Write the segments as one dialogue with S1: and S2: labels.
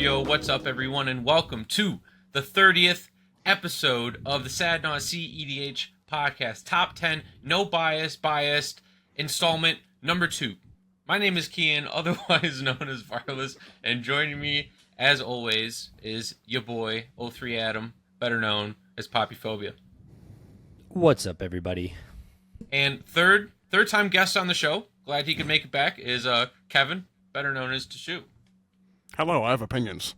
S1: Yo, what's up, everyone, and welcome to the 30th episode of the Naus cEDH podcast, Top 10, No Bias, Biased, installment number 2. My name is Cian, otherwise known as Wireless, and joining me, as always, is your boy, 03 Adam, better known as Poppyphobia.
S2: What's up, everybody?
S1: And third time guest on the show, glad he could make it back, is Kevin, better known as Tashu.
S3: Hello, I have opinions.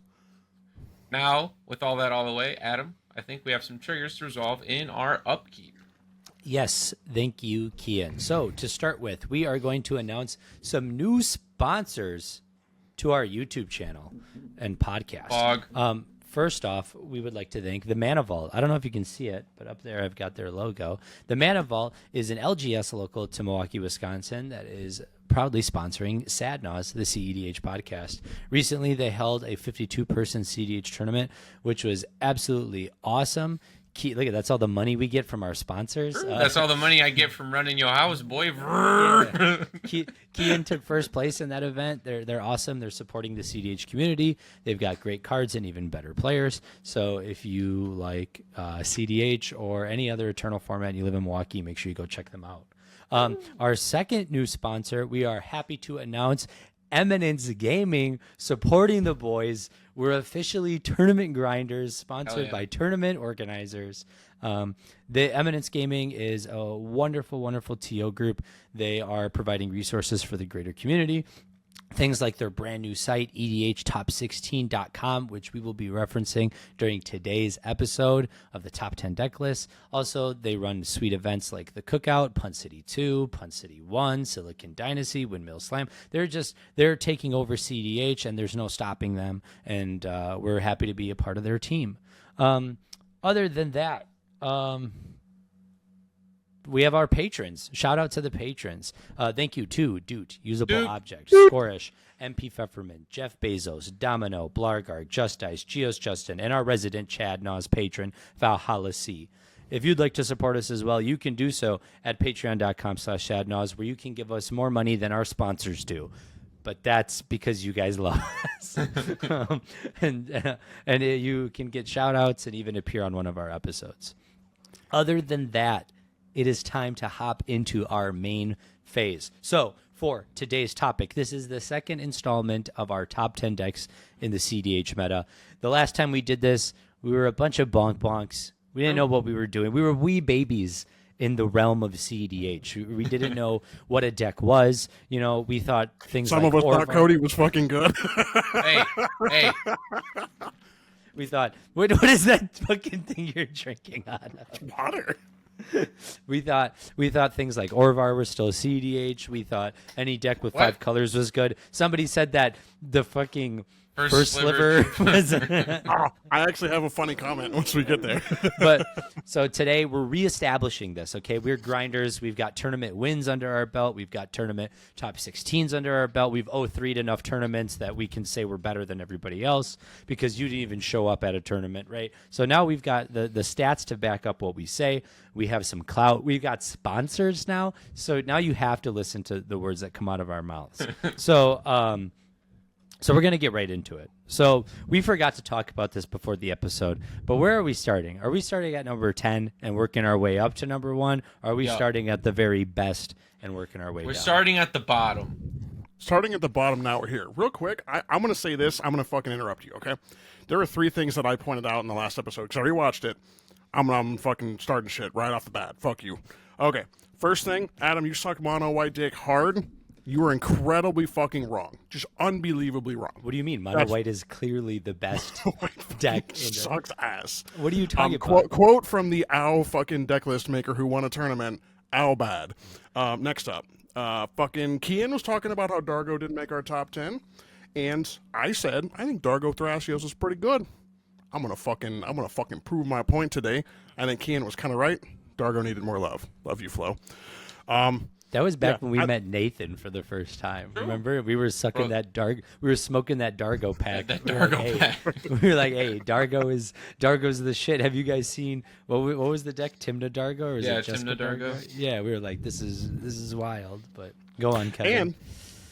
S1: Now, with all that all the way, Adam, I think we have some triggers to resolve in our upkeep.
S2: Yes, thank you, Cian. So, to start with, we are going to announce some new sponsors to our YouTube channel and podcast. First off, we would like to thank the Manivault. I don't know if you can see it, but up there I've got their logo. The Manivault is an LGS local to Milwaukee, Wisconsin that is proudly sponsoring Naus, the cEDH podcast. Recently, they held a 52-person cEDH tournament, which was absolutely awesome. Look at that's all the money we get from our sponsors.
S1: That's all the money I get from running your house, boy.
S2: Yeah. Cian took first place in that event. They're awesome. They're supporting the cEDH community. They've got great cards and even better players. So if you like cEDH or any other Eternal format and you live in Milwaukee, make sure you go check them out. Our second new sponsor, we are happy to announce Eminence Gaming, supporting the boys. We're officially tournament grinders, sponsored by tournament organizers. The Eminence Gaming is a wonderful, wonderful TO group. They are providing resources for the greater community. Things like their brand new site, EDHtop16.com, which we will be referencing during today's episode of the top 10 deck list. Also, they run sweet events like the Cookout, Punt City 2, Punt City 1, Silicon Dynasty, Windmill Slam. They're taking over cEDH, and there's no stopping them, and we're happy to be a part of their team. Other than that, we have our patrons. Shout out to the patrons. Thank you to Doot, Usable Object, Scorish, MP Pfefferman, Jeff Bezos, Domino, Blargar, Just Ice, Geos Justin, and our resident Chad Naus patron, Valhalla C. If you'd like to support us as well, you can do so at patreon.com/ShadNaus, where you can give us more money than our sponsors do. But that's because you guys love us. and you can get shout outs and even appear on one of our episodes. Other than that, it is time to hop into our main phase. So for today's topic, this is the second installment of our top 10 decks in the cEDH meta. The last time we did this, we were a bunch of bonks. We didn't know what we were doing. We were wee babies in the realm of cEDH. We didn't know what a deck was. You know, we thought things
S3: Some
S2: like
S3: of us thought Cody was fucking good.
S1: Hey.
S2: We thought, what is that fucking thing you're drinking out of?
S3: Water.
S2: We thought things like Orvar were still cEDH. We thought any deck with 5 colors was good. Somebody said that the fucking first sliver was.
S3: I actually have a funny comment once we get there.
S2: But so today we're reestablishing this. Okay, we're grinders. We've got tournament wins under our belt. We've got tournament top 16s under our belt. We've 0-3'd enough tournaments that we can say we're better than everybody else because you didn't even show up at a tournament, right? So now we've got the stats to back up what we say. We have some clout. We've got sponsors now. So now you have to listen to the words that come out of our mouths. So we're going to get right into it. So we forgot to talk about this before the episode, but where are we starting? Are we starting at number 10 and working our way up to number 1? Or are we starting at the very best and working our way down?
S1: We're starting at the bottom.
S3: Starting at the bottom, now we're here. Real quick, I'm going to say this. I'm going to fucking interrupt you, okay? There are 3 things that I pointed out in the last episode, because I rewatched it. I'm fucking starting shit right off the bat. Fuck you. Okay, first thing, Adam, you suck mono white dick hard. You were incredibly fucking wrong. Just unbelievably wrong.
S2: What do you mean? Mono white is clearly the best deck.
S3: Sucks ass.
S2: What are you talking about?
S3: Quote from the Ow fucking deck list maker who won a tournament. Ow bad. Next up. Fucking Cian was talking about how Dargo didn't make our top 10. And I said, I think Dargo Thrasios is pretty good. I'm gonna fucking prove my point today. I think Cian was kind of right. Dargo needed more love. Love you, Flo.
S2: That was back when we met Nathan for the first time. Remember, we were sucking we were smoking that Dargo pack. We were like, hey, Dargo's the shit. Have you guys seen what was the deck? Timna Dargo, or
S1: Timna Dargo.
S2: Yeah, we were like, this is wild. But go on, Kevin.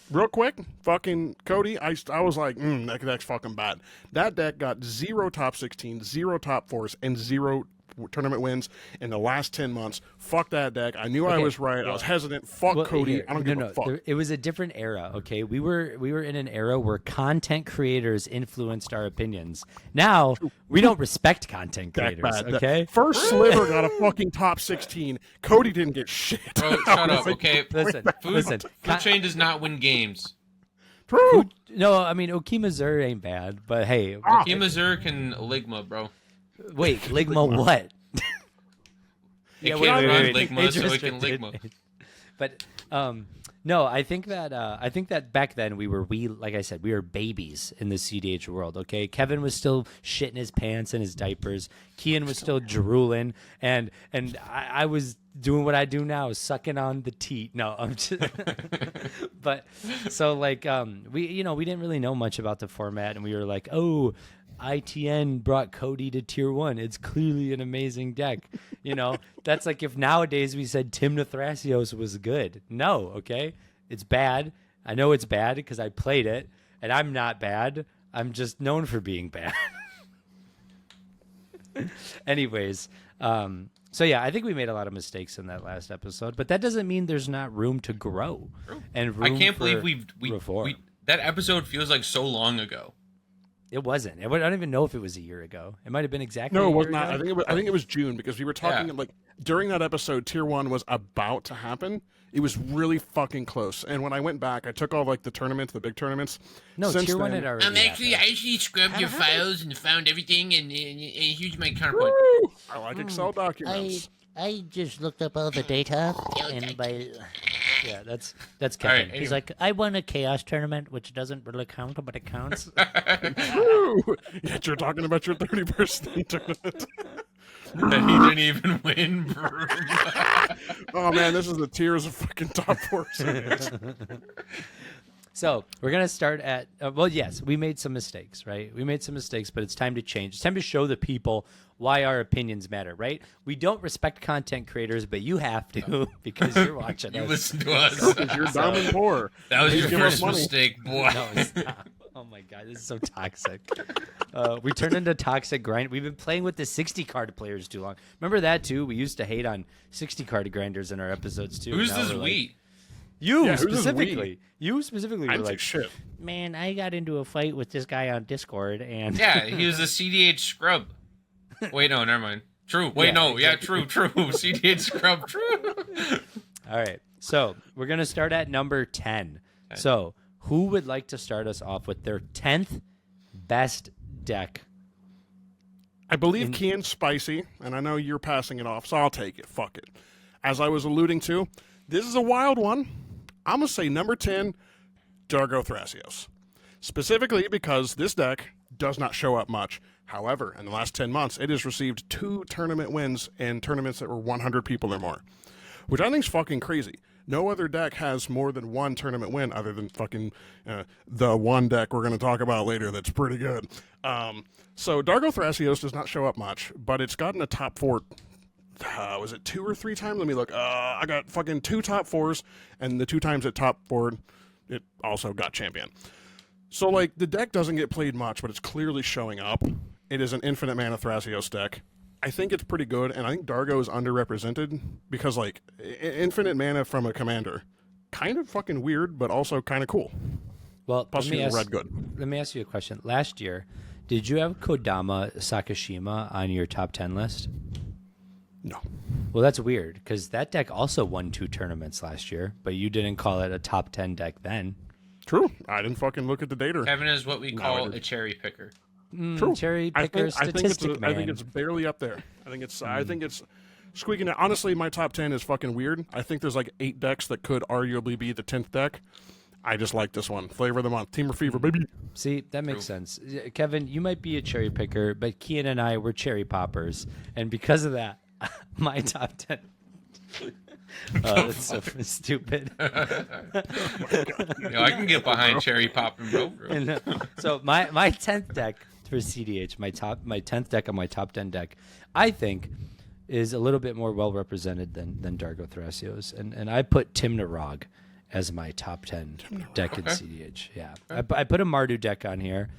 S3: Real quick, fucking Cody, I was like, that deck's fucking bad. That deck got 0 top 16, 0 top 4s, and 0 tournament wins in the last 10 months. Fuck that deck. I knew I was right. I was hesitant. Fuck Cody. I don't give a fuck.
S2: It was a different era, okay? We were in an era where content creators influenced our opinions. Now, we don't respect content creators, okay?
S3: First Sliver got a fucking top 16. Cody didn't get shit.
S1: Bro, shut up, okay?
S2: Listen.
S1: Food Chain does not win games.
S3: True.
S2: No, I mean, Okimazur ain't bad, but hey.
S1: Okimazur can Ligma, bro.
S2: Wait, Ligma what?
S1: It can't run Ligma, so it can Ligma.
S2: But no, I think that back then like I said, we were babies in the cEDH world. Okay, Kevin was still shitting his pants in his diapers. Cian was still drooling, and I was doing what I do now, sucking on the teat. No, I'm just. But so like we didn't really know much about the format, and we were like, oh, ITN brought Cody to tier 1. It's clearly an amazing deck. That's like if nowadays we said Timna Thrasios was good. No, okay? It's bad. I know it's bad because I played it, and I'm not bad. I'm just known for being bad. Anyways, so yeah, I think we made a lot of mistakes in that last episode, but that doesn't mean there's not room to grow. And room
S1: I can't believe
S2: we
S1: that episode feels like so long ago.
S2: It wasn't. I don't even know if it was a year ago. It might have been exactly.
S3: No,
S2: it
S3: was not. I think it was June because we were talking like during that episode. Tier 1 was about to happen. It was really fucking close. And when I went back, I took all like the tournaments, the big tournaments.
S2: No,
S3: Since
S2: tier 1
S3: then,
S2: had already.
S1: I actually scrubbed your files and found everything, and here's my counterpoint.
S3: I like Excel documents.
S4: I just looked up all the data, and
S2: yeah, that's Kevin.
S1: Right,
S4: he's like, I won a chaos tournament, which doesn't really count, but it counts.
S3: True. Yet you're talking about your 30-person tournament.
S1: That he didn't even win, bro.
S3: Oh man, this is the tiers of fucking top 4s.
S2: So we're gonna start at yes, we made some mistakes, right? We made some mistakes, but it's time to change. It's time to show the people why our opinions matter, right? We don't respect content creators, but you have to because you're watching
S1: You
S2: us.
S1: listen to us.
S3: Because you're dumb and poor.
S1: That was
S3: Please
S1: your
S3: give us
S1: first
S3: money.
S1: mistake, boy.
S2: No, it's not. Oh my god, this is so toxic. We turned into toxic grind. We've been playing with the 60 card players too long. Remember that too? We used to hate on 60 card grinders in our episodes too.
S1: Who's
S2: Now
S1: this
S2: we're like,
S1: we?
S2: You
S3: Yeah, who's this
S2: specifically. You specifically
S3: I'm
S2: were
S3: like
S2: like,
S3: shit.
S4: Man, I got into a fight with this guy on Discord, and
S1: Yeah, he was a cEDH scrub. Wait, no, never mind. True. Wait,
S2: Yeah,
S1: no.
S2: exactly.
S1: Yeah, true. cEDH scrub. True.
S2: all right. So we're gonna start at number 10. So who would like to start us off with their 10th best deck?
S3: I believe Cian's spicy, and I know you're passing it off, so I'll take it. Fuck it. As I was alluding to, this is a wild one. I'm going to say number 10, Dargo Thrasios. Specifically because this deck does not show up much. However, in the last 10 months, it has received 2 tournament wins in tournaments that were 100 people or more, which I think is fucking crazy. No other deck has more than 1 tournament win other than fucking the one deck we're going to talk about later that's pretty good. So Dargo Thrasios does not show up much, but it's gotten a top 4. Was it 2 or 3 times? Let me look. I got fucking 2 top 4s, and the 2 times at top 4, it also got champion. So, like, the deck doesn't get played much, but it's clearly showing up. It is an infinite mana Thrasios deck. I think it's pretty good, and I think Dargo is underrepresented because, like, infinite mana from a commander, kind of fucking weird, but also kind of cool.
S2: Well,
S3: Plus, red good.
S2: Let me ask you a question. Last year, did you have Kodama Sakashima on your top 10 list?
S3: No.
S2: Well, that's weird because that deck also won 2 tournaments last year, but you didn't call it a top 10 deck then.
S3: True. I didn't fucking look at the data.
S1: Kevin is what we call a cherry picker.
S3: True.
S2: Cherry picker statistic man.
S3: I think it's barely up there. I think it's squeaking out. Honestly, my top 10 is fucking weird. I think there's like 8 decks that could arguably be the 10th deck. I just like this one. Flavor of the month. Team of Fever, baby.
S2: See, that makes sense. Kevin, you might be a cherry picker, but Cian and I were cherry poppers. And because of that, my top 10. That's so stupid.
S1: I can get behind cherry popping, bro.
S2: And, so my 10th deck for cEDH, my 10th deck on my top 10 deck, I think is a little bit more well represented than Dargo Thrasios. And I put Timna Rog as my top 10 deck in CDH. Yeah, I put a Mardu deck on here.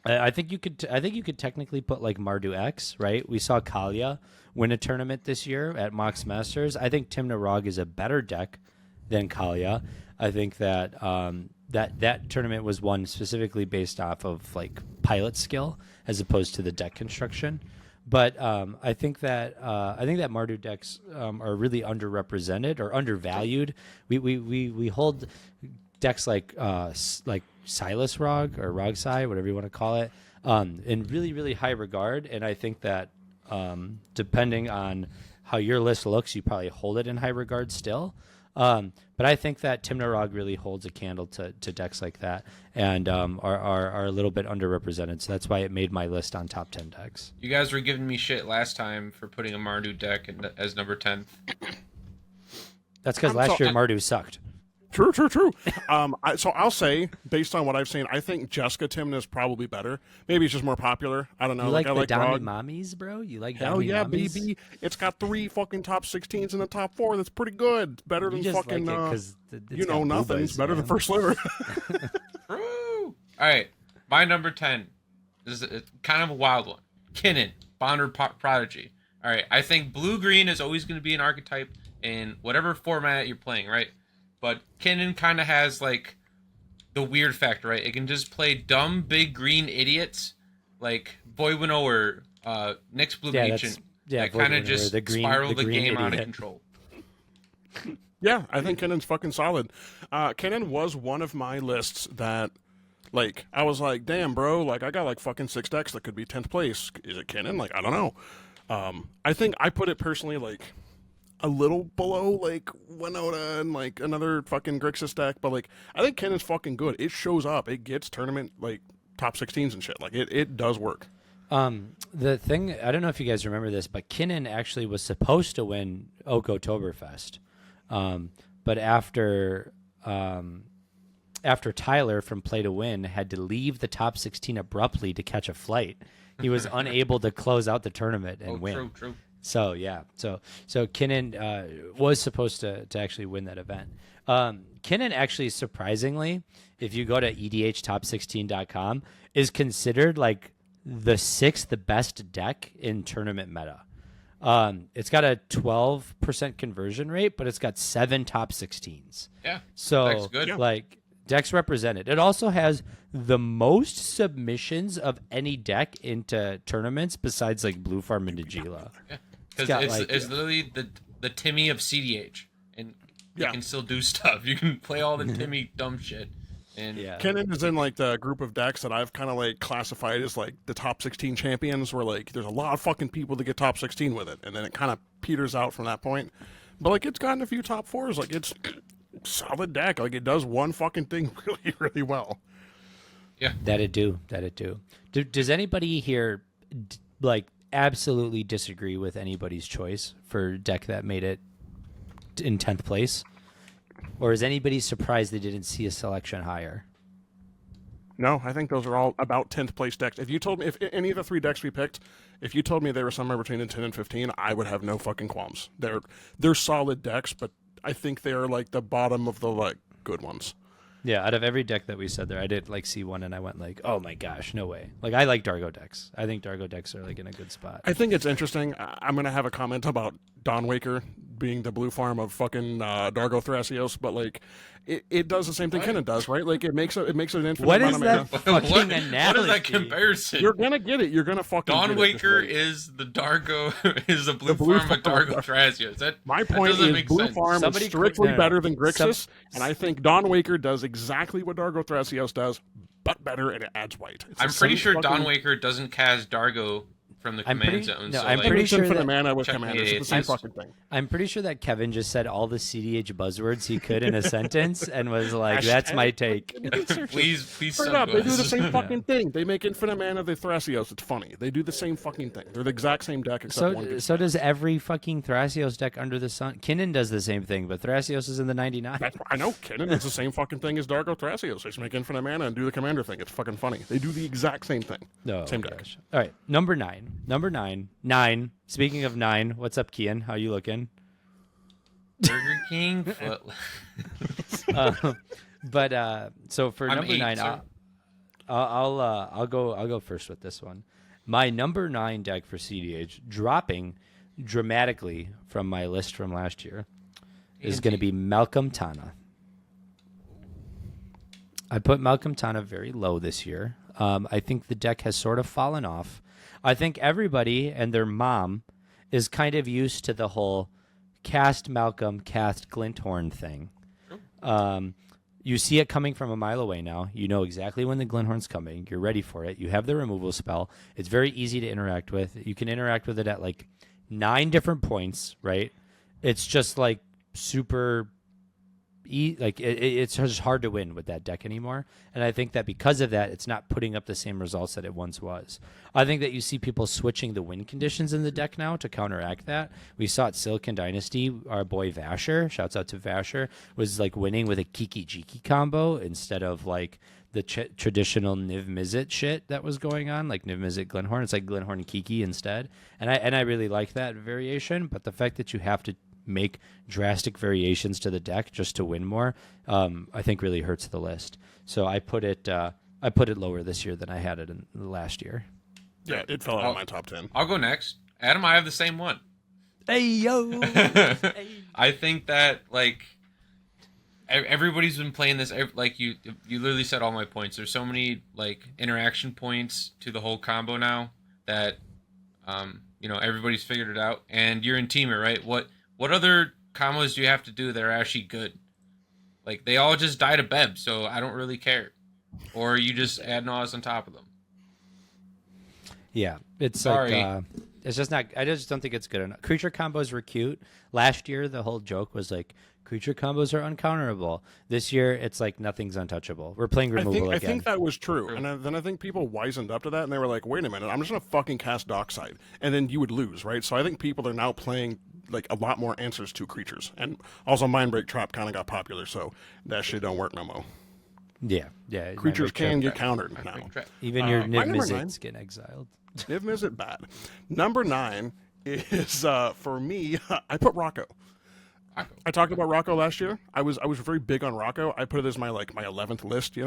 S2: I think you could. I think you could technically put like Mardu X, right? We saw Kalia win a tournament this year at Mox Masters. I think Timna Rog is a better deck than Kalia. I think that that tournament was won specifically based off of like pilot skill as opposed to the deck construction. But I think that Mardu decks are really underrepresented or undervalued. We hold decks like Silas Rog or Rogsai, whatever you want to call it, in really, really high regard. And I think that depending on how your list looks, you probably hold it in high regard still. But I think that Timna Rog really holds a candle to decks like that and are a little bit underrepresented. So that's why it made my list on top 10 decks.
S1: You guys were giving me shit last time for putting a Mardu deck as number 10.
S2: That's because last year Mardu sucked.
S3: True. So I'll say, based on what I've seen, I think Jessica Timna is probably better. Maybe it's just more popular. I don't know.
S2: You like
S3: I
S2: the
S3: like
S2: Dami
S3: Rog.
S2: Mommies, bro? You like
S3: Hell
S2: Dami
S3: yeah,
S2: Mommies?
S3: baby. It's got 3 fucking top 16s in the top 4. That's pretty good. Better
S2: You
S3: than
S2: just
S3: fucking,
S2: like it 'cause it's got
S3: nothing. It's
S2: boobas,
S3: better than
S2: man.
S3: First Sliver.
S1: Woo! All right, my number 10 is kind of a wild one. Kinnan, Bonder Prodigy. All right, I think blue-green is always going to be an archetype in whatever format you're playing, right? But Kinnan kind of has, like, the weird factor, right? It can just play dumb, big, green idiots like Voivino or Nyx Blue Ancient that kind of just spiral the game out of control.
S3: Yeah, I think Kennan's fucking solid. Kennan was one of my lists that, like, I was like, damn, bro, like, I got, like, fucking 6 decks that could be 10th place. Is it Kennan? Like, I don't know. I think I put it personally, like, a little below, like, Winota and, like, another fucking Grixis deck, but, like, I think Kennan's fucking good. It shows up. It gets tournament, like, top 16s and shit. Like, it does work.
S2: The thing, I don't know if you guys remember this, but Kinnan actually was supposed to win Oktoberfest. But after Tyler from Play to Win had to leave the top 16 abruptly to catch a flight, he was unable to close out the tournament and win.
S1: True.
S2: So yeah, so Kinnan was supposed to actually win that event. Kinnan actually, surprisingly, if you go to edhtop16.com, is considered like the 6th best deck in tournament meta. It's got a 12% conversion rate, but it's got 7 top 16s.
S1: Yeah,
S2: so
S1: that's good.
S2: Like decks represented. It also has the most submissions of any deck into tournaments besides like Blue Farm and Dagila.
S1: Yeah, because it's literally the Timmy of CDH, and you can still do stuff. You can play all the Timmy dumb shit. And
S3: Kennan is in like the group of decks that I've kind of like classified as like the top 16 champions, where like there's a lot of fucking people that get top 16 with it, and then it kind of peters out from that point. But like it's gotten a few top 4s. Like it's solid deck. Like it does one fucking thing really, really well.
S1: Yeah,
S2: that it do. Does anybody here like absolutely disagree with anybody's choice for deck that made it in 10th place? Or is anybody surprised they didn't see a selection higher?
S3: No, I think those are all about 10th place decks. If you told me, if any of the 3 decks we picked, if you told me they were somewhere between the 10 and 15, I would have no fucking qualms. They're solid decks, but I think they're like the bottom of the like good ones.
S2: Yeah, out of every deck that we said there, I did like see one and I went like, oh my gosh, no way. Like I like Dargo decks. I think Dargo decks are like in a good spot.
S3: I think it's interesting. I'm going to have a comment about Dawnwaker being the blue farm of fucking Dargo Thrasios, but like it does the same thing Kennan does, right? Like it makes it an infinite
S2: what is
S3: amount
S2: that
S3: of
S2: fucking
S1: what
S2: analogy?
S1: is that comparison?
S3: You're gonna get it. You're gonna fucking
S1: Dawnwaker
S3: get it.
S1: is the Dargo is the blue farm of Dargo Thrasios.
S3: My point is Blue Farm
S2: Somebody
S3: is strictly
S2: quick-
S3: better than Grixis, and I think Dawnwaker does exactly what Dargo Thrasios does, but better, and it adds white. It's
S1: I'm
S3: the
S1: pretty
S3: same
S1: sure
S3: fucking-
S1: Dawnwaker doesn't cast Dargo from the command zone.
S2: no,
S1: so
S2: I'm
S1: like,
S2: pretty
S3: It's
S2: sure
S3: infinite
S2: that-
S3: mana with
S1: Check
S3: commanders.
S1: me,
S3: It's the same
S1: it's-
S3: fucking thing.
S2: I'm pretty sure that Kevin just said all the CDH buzzwords he could in a sentence and was like, that's my take.
S1: please
S3: Straight
S1: sub
S3: up, they do the
S1: us.
S3: same fucking thing. They make infinite mana the Thrasios. It's funny. They do the same fucking thing. They're the exact same deck except one.
S2: So does every fucking Thrasios deck under the sun. Kinnan does the same thing, but Thrasios is in the 99.
S3: I know. Kennan is the same fucking thing as Dargo Thrasios. They just make infinite mana and do the commander thing. It's fucking funny. They do the exact same thing.
S2: No,
S3: same deck.
S2: gosh. All right, number 9. Nine. Speaking of 9, what's up, Cian? How you looking?
S1: Burger King.
S2: So for
S1: I'm
S2: number
S1: 8,
S2: 9,
S1: sir.
S2: I'll go first with this one. My number 9 deck for CDH, dropping dramatically from my list from last year, is going to be Malcolm Tana. I put Malcolm Tana very low this year. I think the deck has sort of fallen off. I think everybody and their mom is kind of used to the whole cast Malcolm, cast Glinthorn thing. You see it coming from a mile away now. You know exactly when the Glinthorn's coming. You're ready for it. You have the removal spell. It's very easy to interact with. You can interact with it at like 9 different points, right? It's just like super it's just hard to win with that deck anymore. And I think that because of that, it's not putting up the same results that it once was. I think that you see people switching the win conditions in the deck now to counteract that. We saw at Silicon Dynasty, our boy Vasher, shouts out to Vasher, was like winning with a Kiki Jiki combo instead of like the traditional Niv Mizzet shit that was going on, like Niv Mizzet Glenhorn. It's like Glenhorn Kiki instead. And I really like that variation, but the fact that you have to make drastic variations to the deck just to win more, I think really hurts the list. So I put it lower this year than I had it in the last year.
S3: Yeah, it fell out of my top 10.
S1: I'll go next. Adam, I have the same one.
S2: Hey yo!
S1: I think that like everybody's been playing this. Like you literally said all my points. There's so many like interaction points to the whole combo now that everybody's figured it out. And you're in Teamer, right? What other combos do you have to do that are actually good? Like, they all just die to Beb, so I don't really care. Or you just add Naus on top of them.
S2: Yeah, it's
S1: Sorry.
S2: like it's just not. I just don't think it's good enough. Creature combos were cute last year. The whole joke was like creature combos are uncounterable. This year, it's like nothing's untouchable. We're playing removal
S3: I
S2: again.
S3: think that was true, and then I think people wisened up to that, and they were like, "Wait a minute, I'm just gonna fucking cast Dockside," and then you would lose, right? So I think people are now playing like a lot more answers to creatures, and also Mindbreak Trap kind of got popular, so that shit don't work no more.
S2: Yeah.
S3: Creatures
S2: Mindbreak
S3: can
S2: Trap.
S3: get countered now.
S2: Even your
S3: my
S2: Niv
S3: number 9?
S2: Mizzets get exiled.
S3: Niv Mizzet bad. Number 9 is for me. I put Rocco. I talked about Rocco last year. I was very big on Rocco. I put it as my 11th list.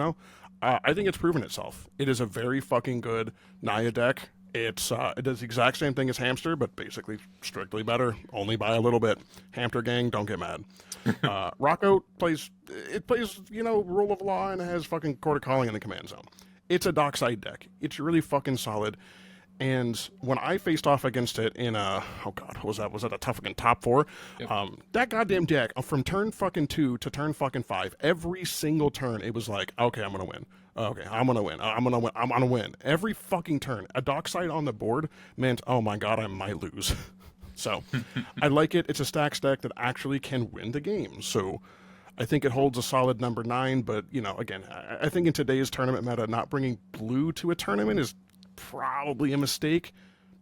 S3: I think it's proven itself. It is a very fucking good Naya deck. It does the exact same thing as Hamster, but basically strictly better, only by a little bit. Hamster gang, don't get mad. Rocco plays Rule of Law, and it has fucking Court of Calling in the command zone. It's a Dockside deck. It's really fucking solid. And when I faced off against it in was that a tough fucking top 4? Yep. That goddamn deck from turn fucking 2 to turn fucking 5, every single turn it was like, okay, I'm gonna win. Okay, I'm gonna win. I'm gonna win. Every fucking turn, a Dockside on the board meant, oh my god, I might lose. So, I like it. It's a stacks deck that actually can win the game. So, I think it holds a solid number 9. But again, I think in today's tournament meta, not bringing blue to a tournament is probably a mistake,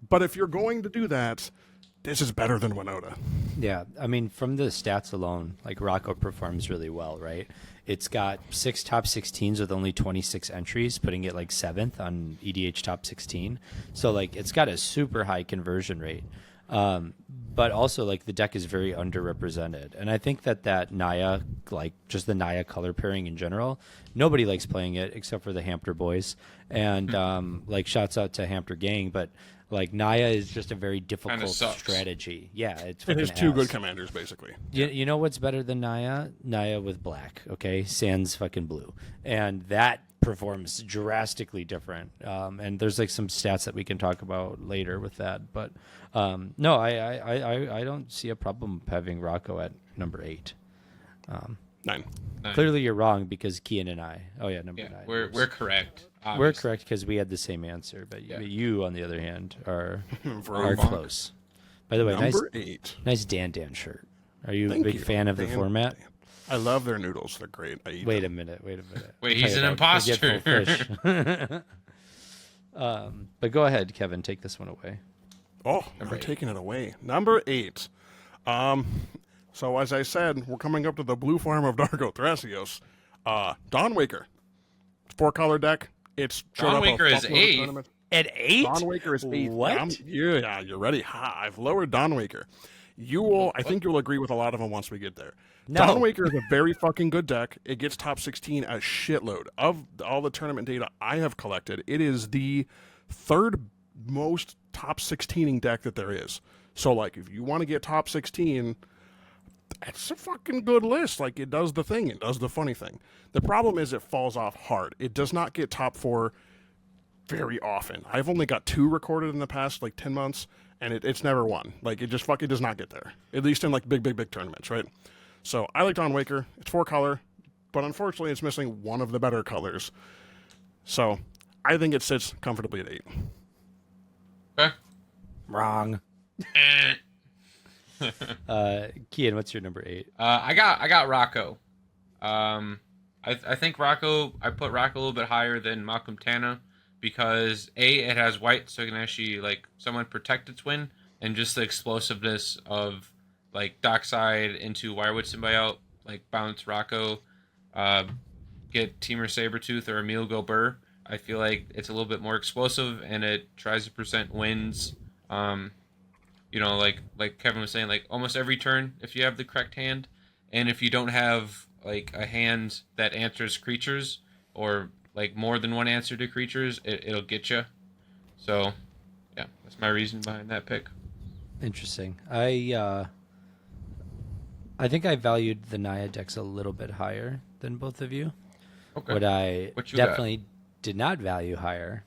S3: but if you're going to do that, this is better than Winota.
S2: Yeah, I mean, from the stats alone, like Rocco performs really well, right? It's got 6 top 16s with only 26 entries, putting it like 7th on EDH top 16. So like it's got a super high conversion rate. But also like the deck is very underrepresented. And I think that Naya, like just the Naya color pairing in general, nobody likes playing it except for the Hampter boys. And like shouts out to Hampter gang, but like Naya is just a very difficult strategy. Yeah, it
S3: has 2 good commanders basically.
S2: You know what's better than Naya? Naya with black, okay? Sans fucking blue. And that performs drastically different. And there's like some stats that we can talk about later with that. But no, I don't see a problem having Rocco at number 8.
S3: 9.
S2: Clearly you're wrong because Cian and I. Oh yeah, number 9.
S1: We're correct. Obviously.
S2: We're correct because we had the same answer, but you, on the other hand, are close. By the way,
S3: number 8.
S2: Nice Dan shirt. Are you a big fan of the format?
S3: Dan. I love their noodles. They're great. I eat
S2: Wait
S3: them.
S2: a minute.
S1: Wait, he's an imposter.
S2: Fish. But go ahead, Kevin. Take this one away.
S3: Oh, I'm taking it away. Number 8. So as I said, we're coming up to the blue farm of Dargo Thrasios. Dawnwaker. 4-color deck. It's
S1: Dawnwaker is 8.
S2: At 8?
S3: Dawnwaker is 8.
S2: What?
S3: Yeah, you're ready. I've lowered Dawnwaker. You will. I think you'll agree with a lot of them once we get there.
S2: No.
S3: Dawnwaker is a very fucking good deck. It gets top 16 a shitload. Of all the tournament data I have collected, it is the third most top 16ing deck that there is. So, like, if you want to get top 16, that's a fucking good list. Like, it does the thing. It does the funny thing. The problem is it falls off hard. It does not get top 4 very often. I've only got 2 recorded in the past, like, 10 months, and it's never won. Like, it just fucking does not get there. At least in, like, big tournaments, right? So, I like Dawnwaker. It's 4-color, but unfortunately it's missing one of the better colors. So, I think it sits comfortably at 8.
S1: Okay.
S2: Wrong. Cian, what's your number 8?
S1: I got Rocco. I think Rocco. I put Rocco a little bit higher than Malcolm Tana because it has white, so it can actually like somewhat protect its win, and just the explosiveness of like Dockside into Wirewood Symbiote, like bounce Rocco, get Teamer Sabretooth or Emil Gobert. I feel like it's a little bit more explosive, and it tries to present wins. You know, like Kevin was saying, like almost every turn if you have the correct hand, and if you don't have like a hand that answers creatures or like more than one answer to creatures, it'll get you. So, yeah, that's my reason behind that pick.
S2: Interesting. I think I valued the Naya decks a little bit higher than both of you.
S1: Okay.
S2: What I
S1: What you
S2: definitely did not value higher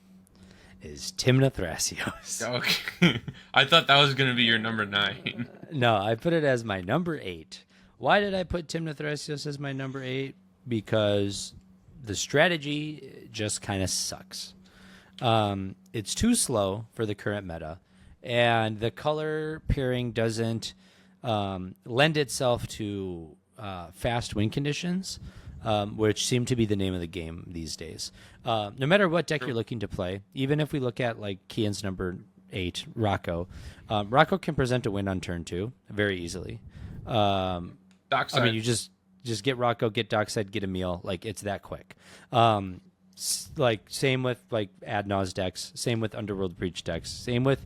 S2: is Timna Thrasios.
S1: Okay. I thought that was going to be your number 9.
S2: No, I put it as my number 8. Why did I put Timna Thrasios as my number 8? Because the strategy just kind of sucks. It's too slow for the current meta, and the color pairing doesn't lend itself to fast win conditions, which seem to be the name of the game these days. No matter what deck you're looking to play, even if we look at like Cian's number 8, Rocco, Rocco can present a win on turn 2 very easily.
S1: Dockside.
S2: I mean, you just get Rocco, get Dockside, get Emil. Like, it's that quick. Like, same with, like, Ad Naus decks. Same with Underworld Breach decks. Same with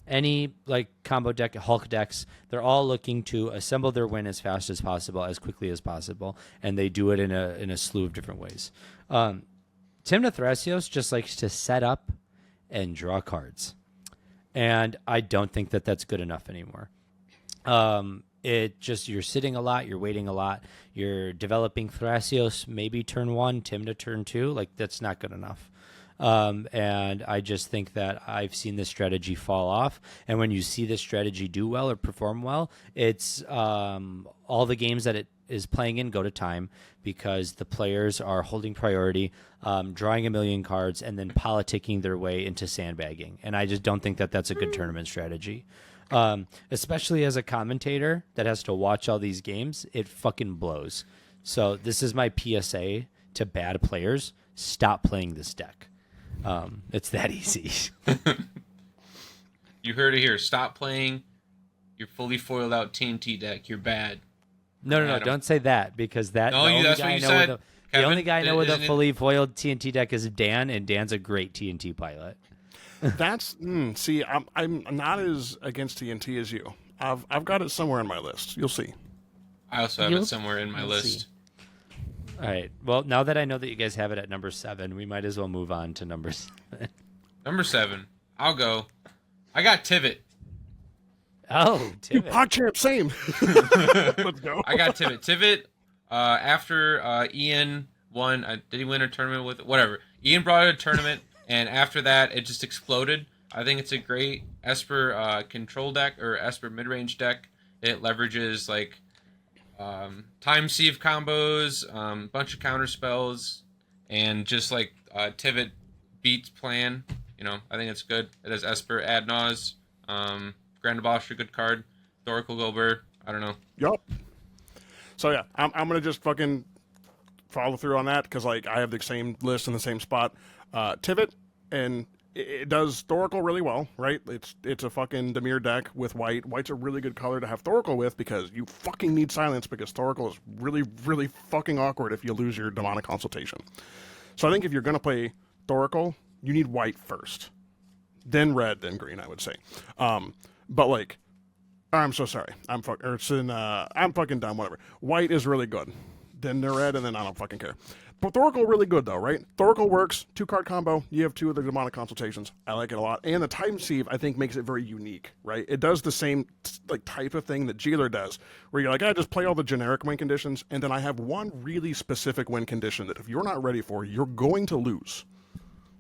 S2: any, like, combo deck, Hulk decks. They're all looking to assemble their win as fast as possible, as quickly as possible. And they do it in a slew of different ways. Timna Thrasios just likes to set up and draw cards. And I don't think that that's good enough anymore. It just, you're sitting a lot, you're waiting a lot, you're developing Thrasios maybe turn 1, Timna turn 2. Like, that's not good enough. And I just think that I've seen this strategy fall off. And when you see this strategy do well or perform well, it's all the games that it is playing in go to time because the players are holding priority, drawing a million cards, and then politicking their way into sandbagging. And I just don't think that that's a good tournament strategy. Especially as a commentator that has to watch all these games, it fucking blows. So this is my PSA to bad players. Stop playing this deck. It's that easy.
S1: You heard it here. Stop playing your fully foiled out TNT deck. You're bad.
S2: No,
S1: Adam.
S2: don't say that because that.
S1: No,
S2: the only
S1: that's
S2: guy
S1: what you
S2: I know
S1: said.
S2: with the
S1: Kevin,
S2: only guy I know with a
S1: isn't it-
S2: fully foiled TNT deck is Dan, and Dan's a great TNT pilot.
S3: That's see, I'm not as against TNT as you. I've got it somewhere on my list. You'll see.
S1: I also have it somewhere in my
S2: Let's
S1: list.
S2: see. All right. Well, now that I know that you guys have it at number 7, we might as well move on to number 7.
S1: Number 7. I'll go. I got Tivit.
S2: Oh, Tim.
S3: PogChamp, same. Let's go.
S1: I got Tivit. Tivit, after Ian won, did he win a tournament with whatever? Ian brought it a tournament, and after that, it just exploded. I think it's a great Esper control deck or Esper mid-range deck. It leverages like time sieve combos, bunch of counter spells, and just like Tivit beats plan. You know, I think it's good. It has Esper, Ad Naus, Grand Abolisher, good card. Thoracle Gobert, I don't know.
S3: Yup. So yeah, I'm gonna just fucking follow through on that because like I have the same list in the same spot. Tivit, and it does Thoracle really well, right? It's a fucking Dimir deck with white. White's a really good color to have Thoracle with because you fucking need silence because Thoracle is really, really fucking awkward if you lose your demonic consultation. So I think if you're gonna play Thoracle, you need white first, then red, then green, I would say. But like I'm so sorry. I'm fucking dumb. Whatever. White is really good. Then they're red, and then I don't fucking care. But Thoracle really good though, right? Thoracle works. 2-card combo. You have 2 of the demonic consultations. I like it a lot. And the time sieve I think makes it very unique, right? It does the same like type of thing that Jeeler does, where you're like, I just play all the generic win conditions, and then I have one really specific win condition that if you're not ready for, you're going to lose.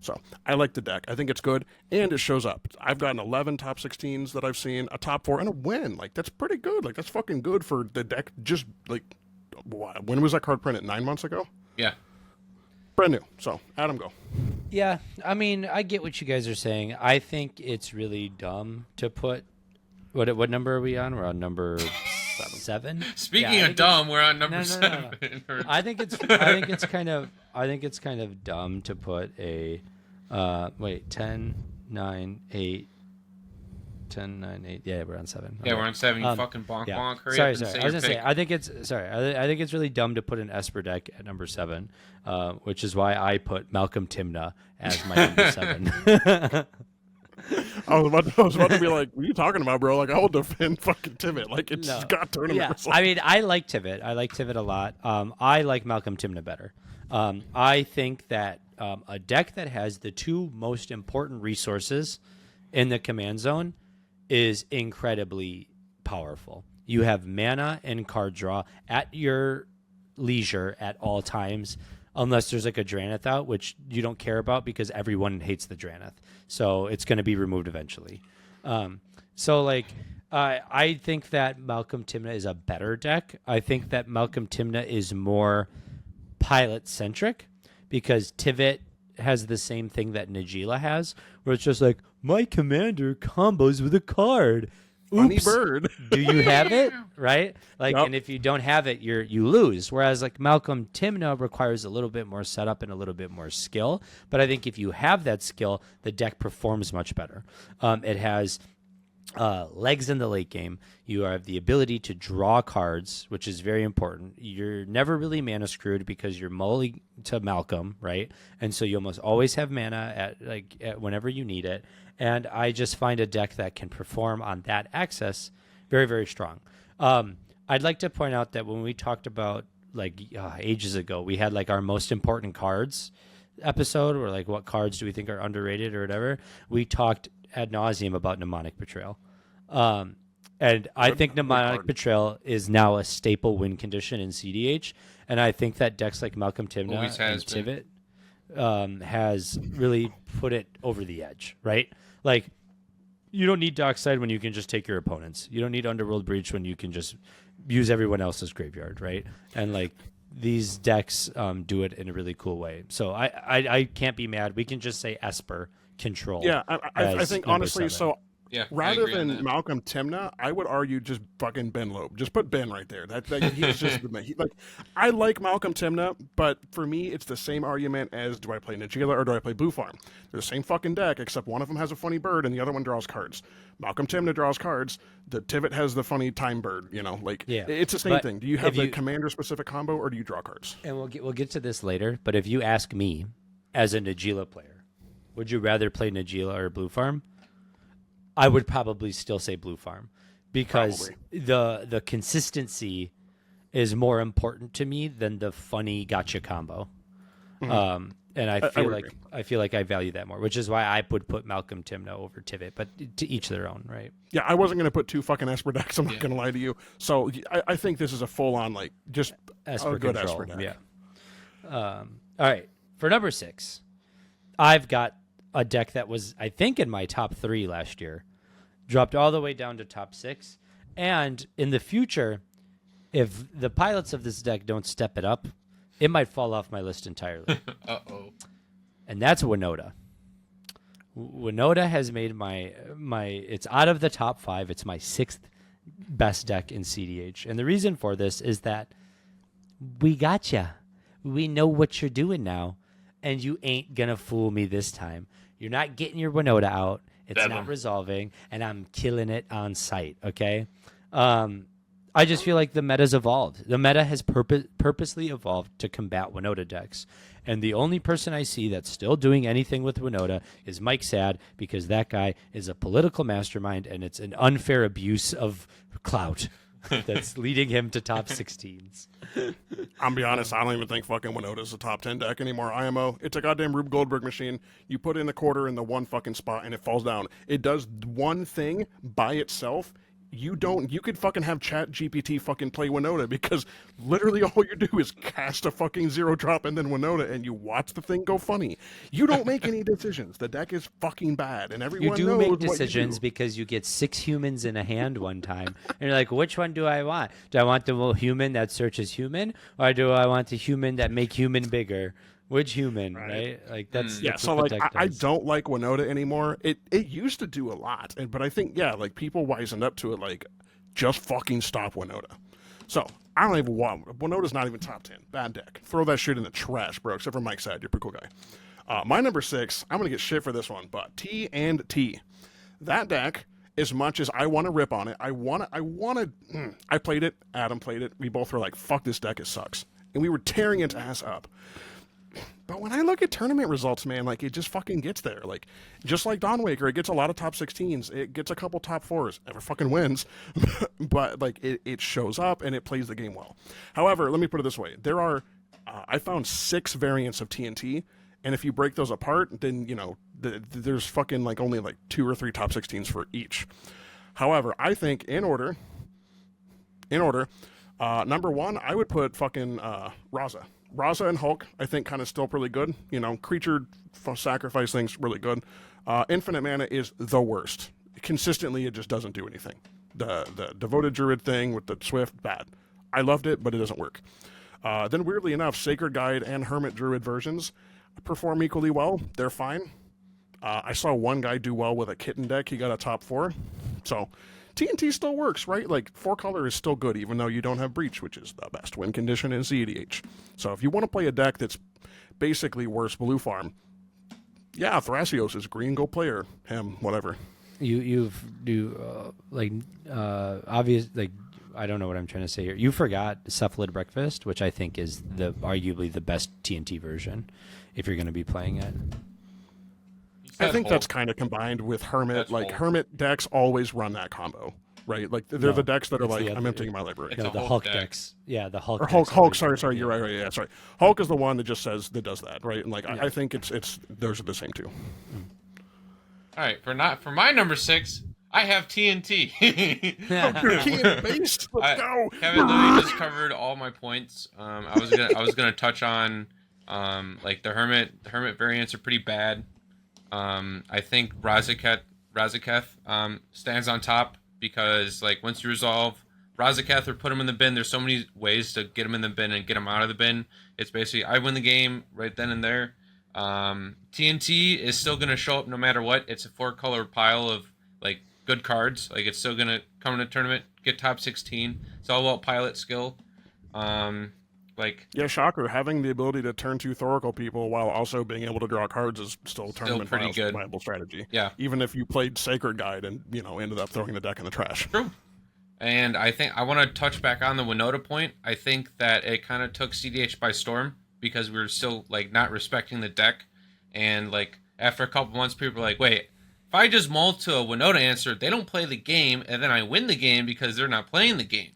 S3: So I like the deck. I think it's good, and it shows up. I've gotten 11 top 16s that I've seen, a top 4, and a win. Like, that's pretty good. Like, that's fucking good for the deck. Just, like, when was that card printed? 9 months ago?
S1: Yeah.
S3: Brand new. So, Adam, go.
S2: Yeah, I mean, I get what you guys are saying. I think it's really dumb to put... What number are we on? We're on number 7.
S1: Speaking of dumb, we're on number 7.
S2: I think it's kind of dumb to put a 10, 9, 8, 10, 9, 8. Yeah, we're on 7.
S1: Yeah, we're on 7. You fucking bonk bonk. Hurry
S2: Sorry.
S1: up and say
S2: I was
S1: your
S2: gonna
S1: pick.
S2: say I think it's really dumb to put an Esper deck at number 7, which is why I put Malcolm Timna as my number 7.
S3: I was about to be like, what are you talking about, bro? Like, I will defend fucking Tivit. Like, it's got tournament
S2: Yeah,
S3: results.
S2: I mean, I like Tivit. I like Tivit a lot. I like Malcolm Timna better. I think that a deck that has the 2 most important resources in the command zone is incredibly powerful. You have mana and card draw at your leisure at all times, unless there's like a Drannith out, which you don't care about because everyone hates the Drannith. So it's going to be removed eventually. I think that Malcolm Timna is a better deck. I think that Malcolm Timna is more pilot-centric because Tivit has the same thing that Najeela has, where it's just like, my commander combos with a card.
S3: Funny
S2: Oops.
S3: bird.
S2: Do you have it? Right? Like,
S3: Yep.
S2: And if you don't have it, you lose. Whereas like Malcolm Timna requires a little bit more setup and a little bit more skill. But I think if you have that skill, the deck performs much better. It has legs in the late game. You have the ability to draw cards, which is very important. You're never really mana screwed because you're mulling to Malcolm, right? And so you almost always have mana at whenever you need it. And I just find a deck that can perform on that axis very, very strong. I'd like to point out that when we talked about ages ago, we had like our most important cards episode, or like what cards do we think are underrated or whatever. We talked ad nauseum about Mnemonic Betrayal. And I think Mnemonic Betrayal is now a staple win condition in CDH. And I think that decks like Malcolm Timna and Tivit has really put it over the edge, right? Like, you don't need Dockside when you can just take your opponents. You don't need Underworld Breach when you can just use everyone else's graveyard, right? And like these decks do it in a really cool way. So I can't be mad. We can just say Esper Control.
S3: Yeah, I think honestly,
S2: 7.
S3: so
S1: Yeah,
S3: rather than Malcolm Timna, I would argue just fucking Ben Loeb. Just put Ben right there. That he's just I like Malcolm Timna, but for me, it's the same argument as do I play Najeela or do I play Blue Farm? They're the same fucking deck, except one of them has a funny bird and the other one draws cards. Malcolm Timna draws cards. The Tivit has the funny time bird. It's the same thing. Do you have the commander specific combo or do you draw cards?
S2: And we'll get to this later. But if you ask me, as a Najeela player, would you rather play Najeela or Blue Farm? I would probably still say Blue Farm because the consistency is more important to me than the funny gotcha combo. Mm-hmm. And I feel like I value that more, which is why I would put Malcolm Timna over Tivit, but to each their own, right?
S3: Yeah, I wasn't going to put 2 fucking Esper decks. I'm not going to lie to you. So I think this is a full on just
S2: Esper
S3: a good
S2: control.
S3: Esper deck.
S2: Yeah. All right, for number 6, I've got a deck that was, I think, in my top 3 last year, dropped all the way down to top 6. And in the future, if the pilots of this deck don't step it up, it might fall off my list entirely.
S1: Uh-oh.
S2: And that's Winota. Winota has made my it's out of the top 5. It's my 6th best deck in CDH. And the reason for this is that we gotcha. We know what you're doing now, and you ain't gonna fool me this time. You're not getting your Winota out. It's not resolving, and I'm killing it on sight, okay? I just feel like the meta's evolved. The meta has purposely evolved to combat Winota decks. And the only person I see that's still doing anything with Winota is Mike Sad, because that guy is a political mastermind, and it's an unfair abuse of clout that's leading him to top 16s.
S3: I'm be honest, I don't even think fucking Winota's a top 10 deck anymore. IMO, it's a goddamn Rube Goldberg machine. You put in the quarter in the one fucking spot and it falls down. It does one thing by itself. You could fucking have Chat GPT fucking play Winota, because literally all you do is cast a fucking 0-drop and then Winota, and you watch the thing go funny. You don't make any decisions. The deck is fucking bad, and everyone knows
S2: You do
S3: what
S2: make
S3: you
S2: decisions
S3: do.
S2: because you get 6 humans in a hand one time, and you're like, which one do I want? Do I want the human that searches human, or do I want the human that make human bigger? Which human, right? Like that's
S3: Yeah,
S2: that's
S3: so
S2: what
S3: like
S2: the deck
S3: I
S2: does.
S3: don't like Winota anymore. It used to do a lot, but I think like people wisened up to it. Like, just fucking stop Winota. So I don't even want Winota's not even top 10. Bad deck. Throw that shit in the trash, bro. Except for Mike Sad, you're a pretty cool guy. My number 6. I'm gonna get shit for this one, but T&T. That deck, as much as I want to rip on it, I played it. Adam played it. We both were like, "Fuck this deck, it sucks," and we were tearing its ass up. But when I look at tournament results, man, like, it just fucking gets there. Like, just like Dawnwaker, it gets a lot of top 16s. It gets a couple top 4s. Never fucking wins. But, like, it shows up and it plays the game well. However, let me put it this way. There are, I found 6 variants of TNT. And if you break those apart, then, there's fucking, like, only, like, 2 or 3 top 16s for each. However, I think in order, number 1, I would put fucking Raza. Raza and Hulk, I think, kind of still pretty good. Creature sacrifice things really good. Infinite Mana is the worst. Consistently, it just doesn't do anything. The Devoted Druid thing with the Swift, bad. I loved it, but it doesn't work. Then, weirdly enough, Sacred Guide and Hermit Druid versions perform equally well. They're fine. I saw one guy do well with a Kitten deck. He got a top 4. So TNT still works, right? Like, 4-color is still good, even though you don't have Breach, which is the best win condition in cEDH. So if you want to play a deck that's basically worse blue farm, yeah, Thrasios is green, go player, him, whatever.
S2: Obvious, like, I don't know what I'm trying to say here. You forgot Cephalid Breakfast, which I think is arguably the best TNT version, if you're going to be playing it.
S3: I think that's kind of combined with Hermit. Like, Hermit decks always run that combo, right? Like, they're the decks that are like, I'm emptying my library.
S2: No, the Hulk decks. Yeah, the Hulk.
S3: Or Hulk. Sorry, you're right. You're right. Yeah, sorry. Hulk is the one that just says that does that, right? And like, I think it's those are the same too.
S1: All right, for my number 6, I have TNT.
S3: You're key and based. Let's go.
S1: Kevin literally just covered all my points. I was gonna touch on like the Hermit variants are pretty bad. I think Razaketh stands on top because, like, once you resolve Razaketh or put him in the bin, there's so many ways to get him in the bin and get him out of the bin. It's basically, I win the game right then and there. TNT is still going to show up no matter what. It's a 4-color pile of, like, good cards. Like, it's still going to come in a tournament, get top 16. It's all about pilot skill.
S3: Yeah, shocker. Having the ability to turn 2 Thoracle people while also being able to draw cards is still tournament
S1: pretty good.
S3: viable strategy.
S1: Yeah.
S3: Even if you played Sacred Guide and, ended up throwing the deck in the trash.
S1: True. And I think I want to touch back on the Winota point. I think that it kind of took cEDH by storm because we were still, like, not respecting the deck. And, like, after a couple months, people were like, wait, if I just mull to a Winota answer, they don't play the game, and then I win the game because they're not playing the game.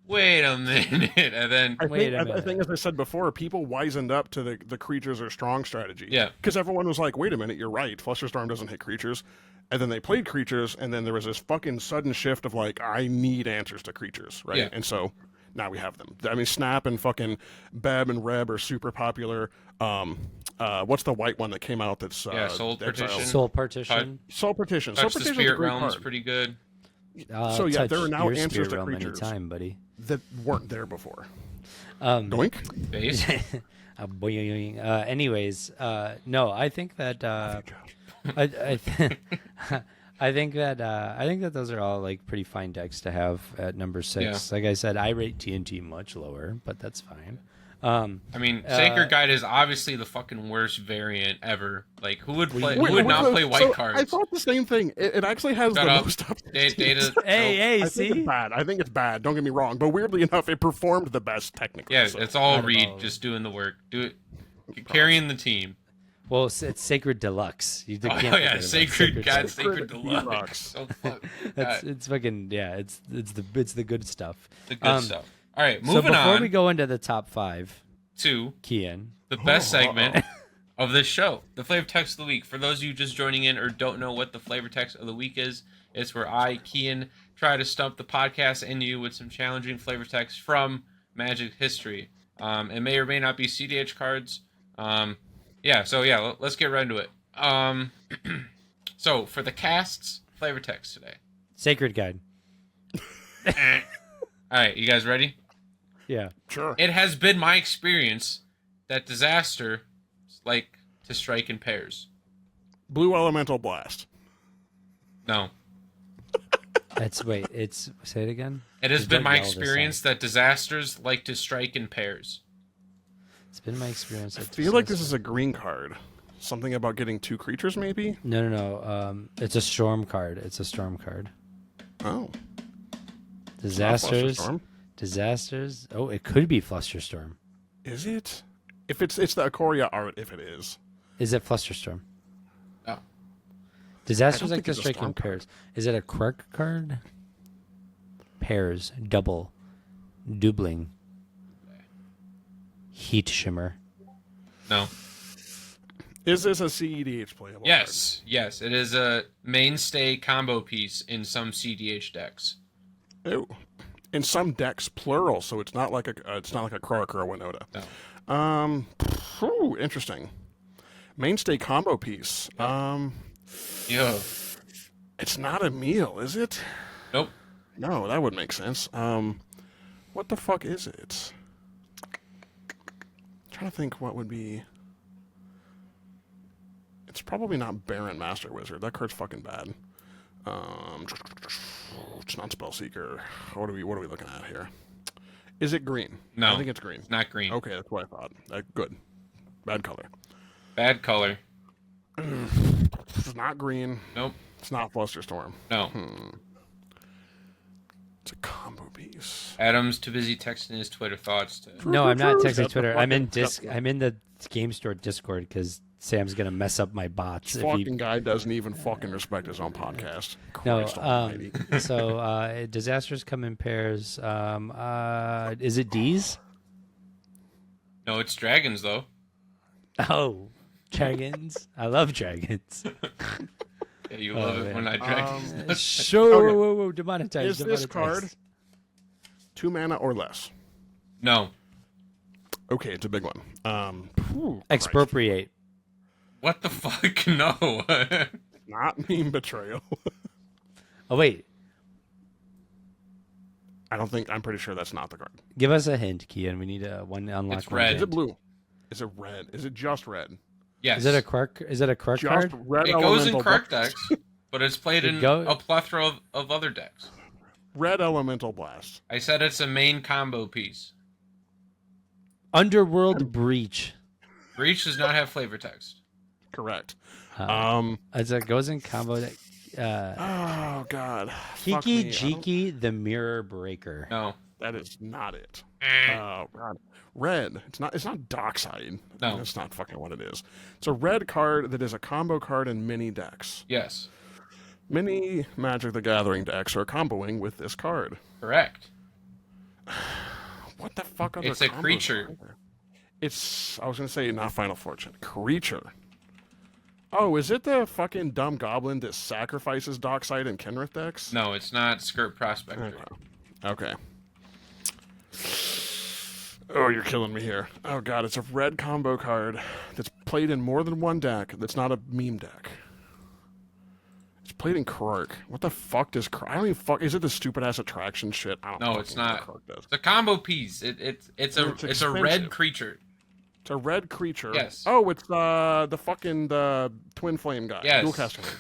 S1: Wait a minute, and then
S3: I think, as I said before, people wisened up to the creatures are strong strategy.
S1: Yeah,
S3: because everyone was like, "Wait a minute, you're right. Flusterstorm doesn't hit creatures," and then they played creatures, and then there was this fucking sudden shift of like, "I need answers to creatures," right?
S1: Yeah.
S3: And so now we have them. I mean, Snap and fucking Beb and Reb are super popular. What's the white one that came out? That's
S1: Soul Partition.
S2: Soul Partition.
S3: Soul Partition.
S1: Touch
S3: Soul
S1: the
S3: Partition
S1: Spirit
S3: is a great
S1: Realm is
S3: card.
S1: pretty good.
S3: So yeah, there are now
S2: your
S3: answers
S2: Spirit
S3: to
S2: Realm
S3: creatures
S2: anytime, buddy.
S3: that weren't there before.
S2: Doink.
S1: Base.
S2: No, I think that I think that those are all, like, pretty fine decks to have at number 6.
S1: Yeah.
S2: Like I said, I rate TNT much lower, but that's fine.
S1: I mean, Sacred Guide is obviously the fucking worst variant ever. Like, who would play? Who would not play white cards?
S3: I thought the same thing. It actually has the most updates.
S1: Data.
S2: Hey,
S3: I
S2: see?
S3: think it's bad. I think it's bad. Don't get me wrong, but weirdly enough, it performed the best technically.
S1: Yeah,
S3: so.
S1: it's all
S2: Out of
S1: Reed
S2: all of
S1: just doing the work. Do it, carrying the team.
S2: Well, it's Sacred Deluxe. You
S1: Oh
S2: can't
S1: yeah,
S2: forget about
S1: Sacred God,
S3: Sacred
S1: Sacred
S3: Deluxe.
S1: Deluxe. So fuck.
S2: It's fucking it's the good stuff.
S1: The good stuff. All right,
S2: So
S1: moving
S2: before
S1: on
S2: we go into the top 5,
S1: to
S2: Cian,
S1: the best segment of this show, the flavor text of the week. For those of you just joining in or don't know what the flavor text of the week is, it's where I, Cian, try to stump the podcast and you with some challenging flavor text from Magic history. It may or may not be CDH cards. Let's get right into it. So for the cast's flavor text today.
S2: Sacred Guide.
S1: All right, you guys ready?
S2: Yeah.
S3: Sure.
S1: It has been my experience that disaster like to strike in pairs.
S3: Blue Elemental Blast.
S1: No.
S2: Say it again.
S1: It has
S2: Just
S1: been
S2: don't
S1: my
S2: yell this
S1: experience that disasters like to strike in pairs.
S2: It's been my experience.
S3: I feel like this is a green card. Something about getting 2 creatures, maybe?
S2: No. It's a storm card.
S3: Oh.
S2: Disasters.
S3: Flusterstorm.
S2: Disasters. Oh, it could be Flusterstorm.
S3: Is it? If it's the Ikoria art, if it is.
S2: Is it Flusterstorm?
S1: No.
S2: Disasters
S3: I don't
S2: like
S3: think
S2: to
S3: it's a
S2: strike in
S3: storm card.
S2: pairs. Is it a quirk card? Pairs. Double. Doubling. Heat Shimmer.
S1: No.
S3: Is this a CEDH playable
S1: Yes. It is a mainstay combo piece in some CDH decks.
S3: card? Ew. In some decks, plural, so it's not like a Krark or a Winota.
S1: No.
S3: Interesting. Mainstay combo piece.
S1: Yo.
S3: It's not a meal, is it?
S1: Nope.
S3: No, that would make sense. What the fuck is it? I'm trying to think what would be. It's probably not Baron Master Wizard. That card's fucking bad. It's not Spellseeker. What are we looking at here? Is it green?
S1: No.
S3: I think it's green.
S1: It's not green.
S3: Okay, that's what I thought. Good. Bad color.
S1: Bad color.
S3: It's not green.
S1: Nope.
S3: It's not Flusterstorm.
S1: No.
S3: It's a combo piece.
S1: Adam's too busy texting his Twitter thoughts to.
S2: No, I'm not texting
S3: Shut the
S2: Twitter.
S3: fuck
S2: I'm in
S3: up.
S2: I'm in the game store Discord because Sam's gonna mess up my bots. If
S3: Fucking
S2: he...
S3: guy doesn't even fucking respect his own podcast.
S2: No.
S3: Christ almighty.
S2: So disasters come in pairs. Is it D's?
S1: No, it's dragons though.
S2: Oh, dragons! I love dragons.
S1: Yeah, you love it when I dragons.
S2: Sure.
S3: Okay.
S2: Whoa, demonetize.
S3: Is this
S2: demonetize.
S3: card 2 mana or less?
S1: No.
S3: Okay, it's a big one. Christ.
S2: Expropriate.
S1: What the fuck? No.
S3: Not meme betrayal.
S2: Oh wait,
S3: I'm pretty sure that's not the card.
S2: give us a hint, Kian. We need one unlock.
S1: It's
S2: one
S1: red.
S3: Is
S2: hint.
S3: it blue? Is it red? Is it just red?
S1: Yes.
S2: Is it a quirk? Is it a quirk
S3: Just
S2: card?
S3: red
S1: It goes in
S3: elemental
S1: Krark
S3: blast.
S1: decks, but it's played in a plethora of other decks.
S3: Red elemental blast.
S1: I said it's a main combo piece.
S2: Underworld Breach.
S1: Breach does not have flavor text.
S3: Correct.
S2: As it goes in combo deck.
S3: Oh god. Fuck
S2: Kiki
S3: me.
S2: Jiki the Mirror Breaker.
S1: No.
S3: That is not it. Oh god. Red. It's not Dockside.
S1: No.
S3: That's not fucking what it is. It's a red card that is a combo card in mini decks.
S1: Yes.
S3: Many Magic the Gathering decks are comboing with this card.
S1: Correct.
S3: What the fuck are
S1: It's a
S3: combos
S1: creature.
S3: are there? I was gonna say not Final Fortune. Creature. Oh, is it the fucking dumb goblin that sacrifices Dockside and Kenrith decks?
S1: No, it's not Skirt Prospector.
S3: Okay. Oh, you're killing me here. Oh god, it's a red combo card that's played in more than one deck. That's not a meme deck. It's played in Krark. What the fuck does Krark? I don't even fuck. Is it the stupid ass attraction shit? I don't
S1: No,
S3: fucking
S1: it's
S3: know what
S1: not.
S3: Krark does.
S1: It's a combo piece. It's a
S3: expensive.
S1: red creature.
S3: It's a red creature.
S1: Yes.
S3: Oh, it's the twin flame guy.
S1: Yes.
S3: Dualcaster Mage.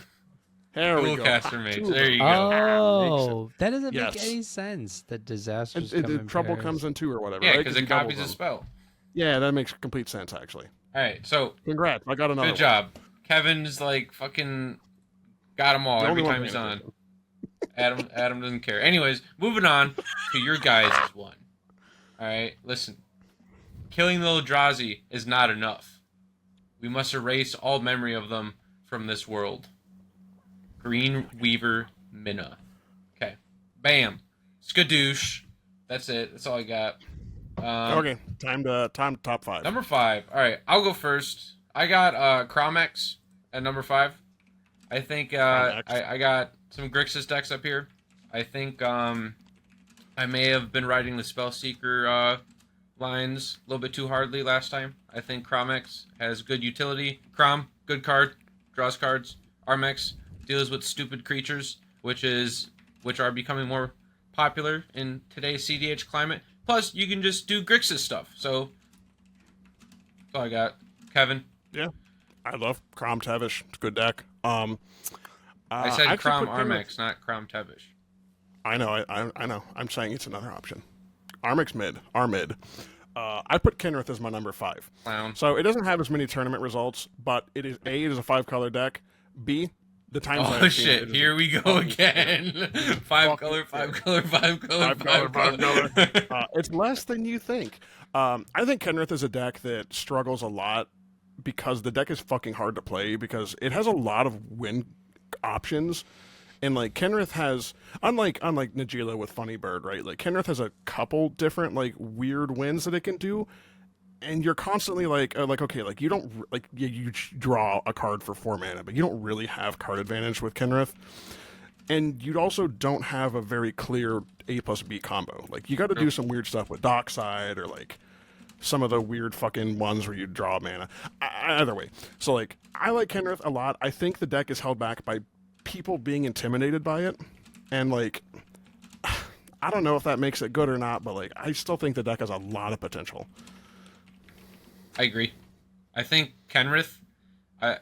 S3: There we go.
S1: Dualcaster Mage.
S3: Two.
S1: There you go.
S2: Oh, that doesn't
S3: Yes.
S2: make any sense. The disasters
S3: The
S2: come in
S3: trouble
S2: pairs.
S3: comes in 2 or whatever.
S1: Yeah,
S3: right?
S1: because it
S3: he doubles
S1: copies a
S3: them.
S1: spell.
S3: Yeah, that makes complete sense, actually.
S1: All right, so
S3: Congrats. I got another
S1: good job. Kevin's like fucking got them all
S3: The
S1: every
S3: only one
S1: time he's
S3: paying
S1: on.
S3: attention.
S1: Adam doesn't care. Anyways, moving on to your guys' one. All right, listen. Killing the Eldrazi is not enough. We must erase all memory of them from this world. Green Weaver Minna. Okay. Bam. Skadoosh. That's it. That's all I got.
S3: Okay, time to top 5.
S1: Number 5. All right, I'll go first. I got Chromex at number 5. I think I got some Grixis decks up here. I think I may have been riding the Spellseeker lines a little bit too hardly last time. I think Chromex has good utility. Chrom, good card, draws cards. Armex deals with stupid creatures, which are becoming more popular in today's CDH climate. Plus, you can just do Grixis stuff. So, that's all I got. Kevin?
S3: Yeah, I love Crom Tevish. It's a good deck.
S1: I said
S3: actually
S1: Chrom
S3: put Kenrith-
S1: Armex, not Chrom Tevish.
S3: I know, I know. I'm saying it's another option. Armix mid, Armid. I put Kenrith as my number 5.
S1: Clown.
S3: So it doesn't have as many tournament results, but it is A, it is a 5-color deck. B, the times
S1: Oh shit! Here we go again. 5 color, 5 color, 5 color, 5 color.
S3: It's less than you think. I think Kenrith is a deck that struggles a lot because the deck is fucking hard to play because it has a lot of win options. And like Kenrith has, unlike Najila with Funny Bird, right? Like Kenrith has a couple different like weird wins that it can do, and you're constantly like okay, like you don't like you draw a card for 4 mana, but you don't really have card advantage with Kenrith, and you also don't have a very clear A plus B combo. Like you got to do some weird stuff with Dockside or like some of the weird fucking ones where you draw mana. Either way, so like I like Kenrith a lot. I think the deck is held back by people being intimidated by it, and like I don't know if that makes it good or not, but like I still think the deck has a lot of potential.
S1: I agree. I think Kenrith.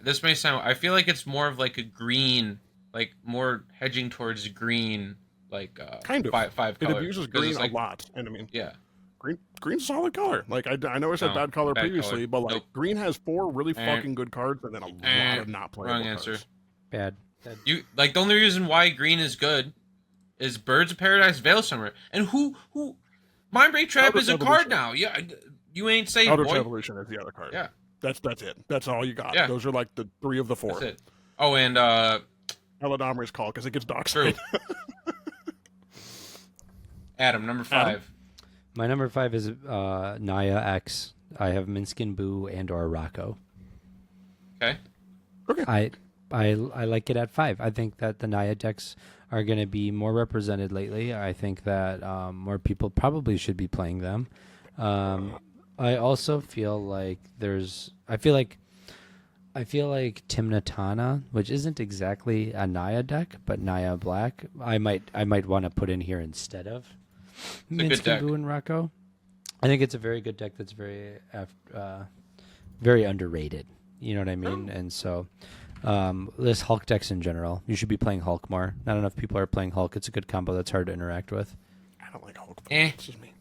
S1: This may sound. I feel like it's more of like a green, like more hedging towards green, like
S3: Kind of
S1: five
S3: It
S1: color.
S3: abuses
S1: 'Cause
S3: green
S1: it's like,
S3: a lot, and I mean
S1: Yeah.
S3: green's a solid color. Like I know I said
S1: No,
S3: bad color
S1: bad
S3: previously,
S1: color.
S3: but like
S1: Nope.
S3: green has 4 really fucking good cards and then a lot of not playable
S1: Wrong
S3: cards.
S1: answer.
S2: Bad.
S1: You like the only reason why green is good is Birds of Paradise Veilsummer, and who Mind Break Trap
S3: Outer
S1: is a
S3: Evolution.
S1: card now. Yeah, you ain't safe,
S3: Outer
S1: boy.
S3: Evolution is the other card.
S1: Yeah.
S3: That's it. That's all you got.
S1: Yeah.
S3: Those are like the 3 of the 4.
S1: That's it. Oh, and
S3: Eladamri's call because it gets
S1: true.
S3: Dockside.
S1: Adam, number 5.
S2: My number 5 is Naya X. I have Minskin Boo and or Rocco.
S1: Okay.
S2: I like it at 5. I think that the Naya decks are going to be more represented lately. I think that more people probably should be playing them. I also feel like I feel like Timnatana, which isn't exactly a Naya deck, but Naya Black, I might want to put in here instead of
S1: a good deck.
S2: Minskin Boo and Rocco. I think it's a very good deck that's very underrated. You know what I mean? And so this Hulk decks in general, you should be playing Hulk more. Not enough people are playing Hulk. It's a good combo that's hard to interact with.
S3: I don't like Hulk.
S1: Eh.
S3: This is me.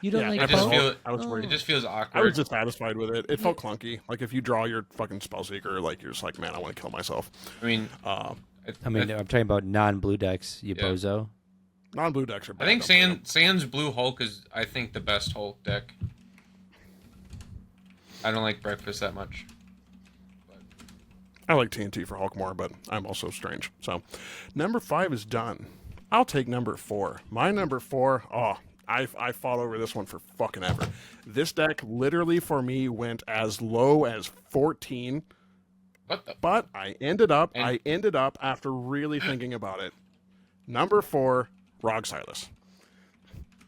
S2: You don't
S3: Yeah,
S2: like
S1: I just
S2: Hulk?
S1: feel
S3: I was worried.
S1: it just feels
S3: I was
S1: awkward.
S3: dissatisfied with it. It felt clunky. Like if you draw your fucking Spellseeker, like you're just like, man, I want to kill myself.
S1: I mean,
S3: Uh,
S2: I mean, I'm talking about non-blue decks, you
S1: Yeah.
S2: bozo.
S3: non-blue decks are bad.
S1: I think
S3: don't play them.
S1: Sans Blue Hulk is, I think, the best Hulk deck. I don't like Breakfast that much.
S3: I like TNT for Hulk more, but I'm also strange. So, number 5 is done. I'll take number 4. My number 4, I fought over this one for fucking ever. This deck literally for me went as low as 14,
S1: What the?
S3: but I ended up
S1: And-
S3: after really thinking about it. Number 4, Rog Silas.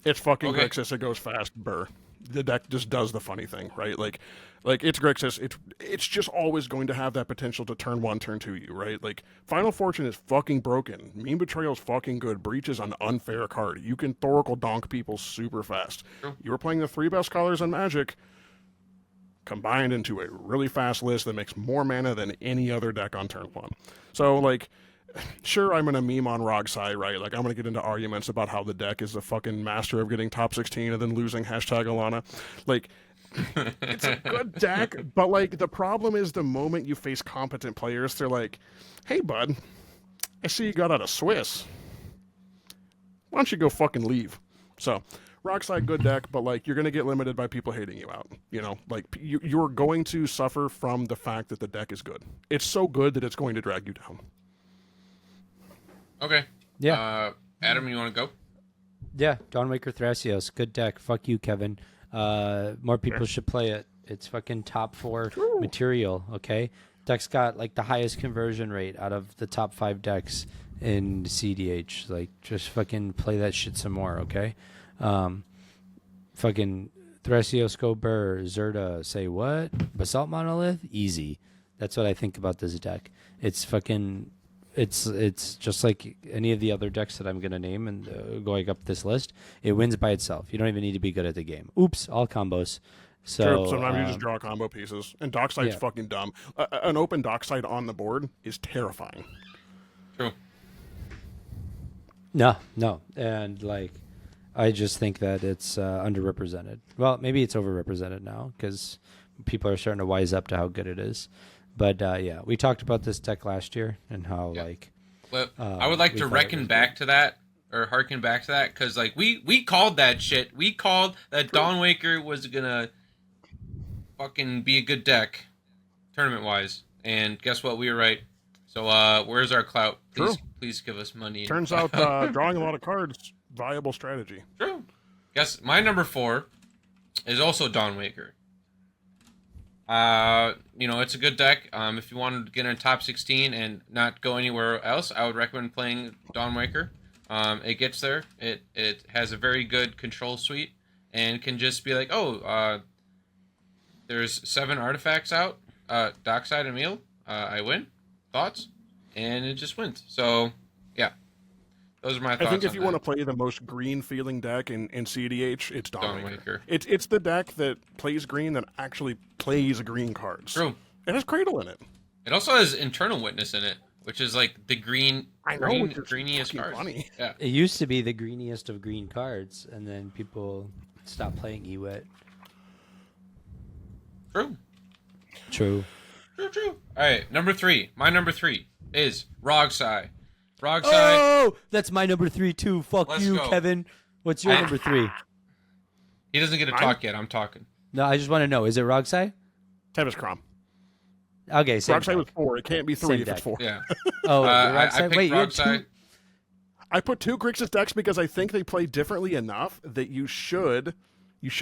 S3: It's fucking
S1: Okay.
S3: Grixis. It goes fast. Burr. The deck just does the funny thing, right? Like it's Grixis. It's just always going to have that potential to turn 1, turn 2 you, right? Like Final Fortune is fucking broken. Mean Betrayal is fucking good. Breach is an unfair card. You can Thoracle donk people super fast.
S1: True.
S3: You were playing the 3 best colors in Magic combined into a really fast list that makes more mana than any other deck on turn 1. So like, sure, I'm gonna meme on Rogsai, right? Like I'm gonna get into arguments about how the deck is a fucking master of getting top 16 and then losing #Alana. Like It's a good deck, but like the problem is the moment you face competent players, they're like, "Hey, bud, I see you got out of Swiss. Why don't you go fucking leave?" So, Rockside, good deck, but like you're gonna get limited by people hating you out. You know, like you're going to suffer from the fact that the deck is good. It's so good that it's going to drag you down.
S1: Okay.
S2: Yeah.
S1: Adam, you want to go?
S2: Yeah, Dawnwaker Thrasios, good deck. Fuck you, Kevin. More people should play it. It's fucking top 4 material, okay? Deck's got like the highest conversion rate out of the top 5 decks in cEDH. Like, just fucking play that shit some more, okay? Fucking Thrasios go Burr, Zerta, say what? Basalt Monolith? Easy. That's what I think about this deck. It's fucking... It's just like any of the other decks that I'm going to name and going up this list. It wins by itself. You don't even need to be good at the game. Oops, all combos. So
S3: True. Sometimes you just draw combo pieces. And Dockside's fucking dumb. An open Dockside on the board is terrifying.
S1: True.
S2: No. And like, I just think that it's underrepresented. Well, maybe it's overrepresented now because people are starting to wise up to how good it is. But yeah, we talked about this deck last year and how like.
S1: Well, I would like to reckon back to that or harken back to that because like we called that shit. We called that Dawnwaker was gonna fucking be a good deck, tournament wise, and guess what? We were right. So where's our clout? Please give us money.
S3: Turns out drawing a lot of cards, viable strategy.
S1: True. Guess my number 4 is also Dawnwaker. It's a good deck. If you wanted to get in top 16 and not go anywhere else, I would recommend playing Dawnwaker. It gets there. It has a very good control suite and can just be like, there's 7 artifacts out, Dockside and Meal. I win. Thoughts? And it just wins. So, yeah. Those are my thoughts.
S3: I think if you want to play the most green feeling deck in cEDH, it's Dawnwaker.
S1: Dawnwaker.
S3: It's the deck that plays green that actually plays green cards.
S1: True.
S3: It has Cradle in it.
S1: It also has Internal Witness in it, which is like the greeniest card.
S3: Funny.
S1: Yeah.
S2: it used to be the greeniest of green cards, and then people stopped playing Ewit.
S1: True. All right, number 3. My number 3 is Rogsai.
S2: Oh, that's my number 3 too. Fuck
S1: Let's
S2: you,
S1: go.
S2: Kevin. What's your number 3?
S1: He doesn't get to talk yet. I'm talking.
S2: No, I just want to know. Is it Rogsai?
S3: Tevis Crom.
S2: Okay, same
S3: Rogsai was 4. It can't be 3
S2: Same
S3: if
S2: deck.
S3: it's 4.
S1: Yeah.
S2: Oh,
S1: I
S2: Rogsai.
S1: picked
S2: Wait, you had
S1: Rogsai.
S2: 2?
S3: I put 2 Grixis decks because I think they play differently enough that you should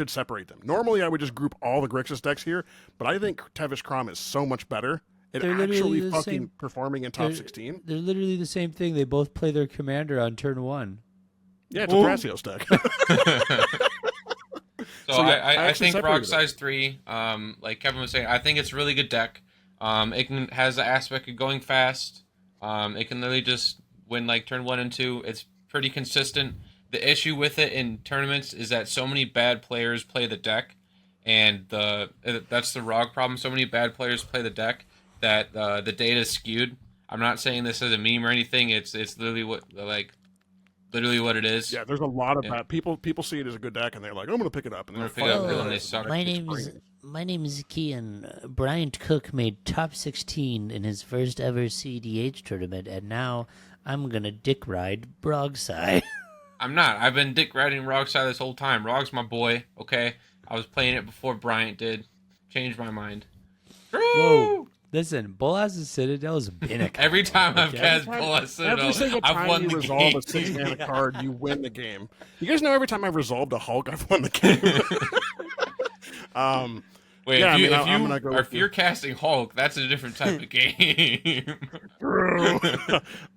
S3: separate them. Normally, I would just group all the Grixis decks here, but I think Tevis Crom is so much better at
S2: They're literally
S3: actually
S2: the
S3: fucking
S2: same.
S3: performing in top 16.
S2: They're literally the same thing. They both play their commander on turn 1.
S3: Yeah, it's a Thrasios deck.
S1: So
S3: yeah,
S1: I
S3: actually
S1: think
S3: separated
S1: Rogsai's 3. Like Kevin was saying, I think it's a really good deck. It has the aspect of going fast. It can literally just win like turn 1 and 2. It's pretty consistent. The issue with it in tournaments is that so many bad players play the deck, and that's the ROG problem. So many bad players play the deck that the data is skewed. I'm not saying this as a meme or anything. It's literally what it is.
S3: Yeah, there's a lot of that. People see it as a good deck, and they're like, I'm going to pick it up. And
S1: I'm
S3: then
S1: gonna pick it up,
S3: find out
S1: and they
S3: it's
S1: suck.
S4: My name is Cian. Bryant Cook made top 16 in his first ever cEDH tournament, and now I'm gonna dick ride Brogside.
S1: I'm not. I've been dick riding Rogsai this whole time. Rog's my boy, okay? I was playing it before Bryant did. Changed my mind.
S2: Whoa. Listen, Bolas's Citadel is Binnick.
S1: Every time I've cast
S3: Every
S1: Bolas
S3: Every single
S1: I've
S3: time
S1: won
S3: you
S1: the
S3: resolve
S1: game.
S3: a 6-mana card, you win the game. You guys know every time I've resolved a Hulk, I've won the game.
S1: Wait,
S3: yeah,
S1: if you're casting Hulk, that's a different type of game.
S3: True.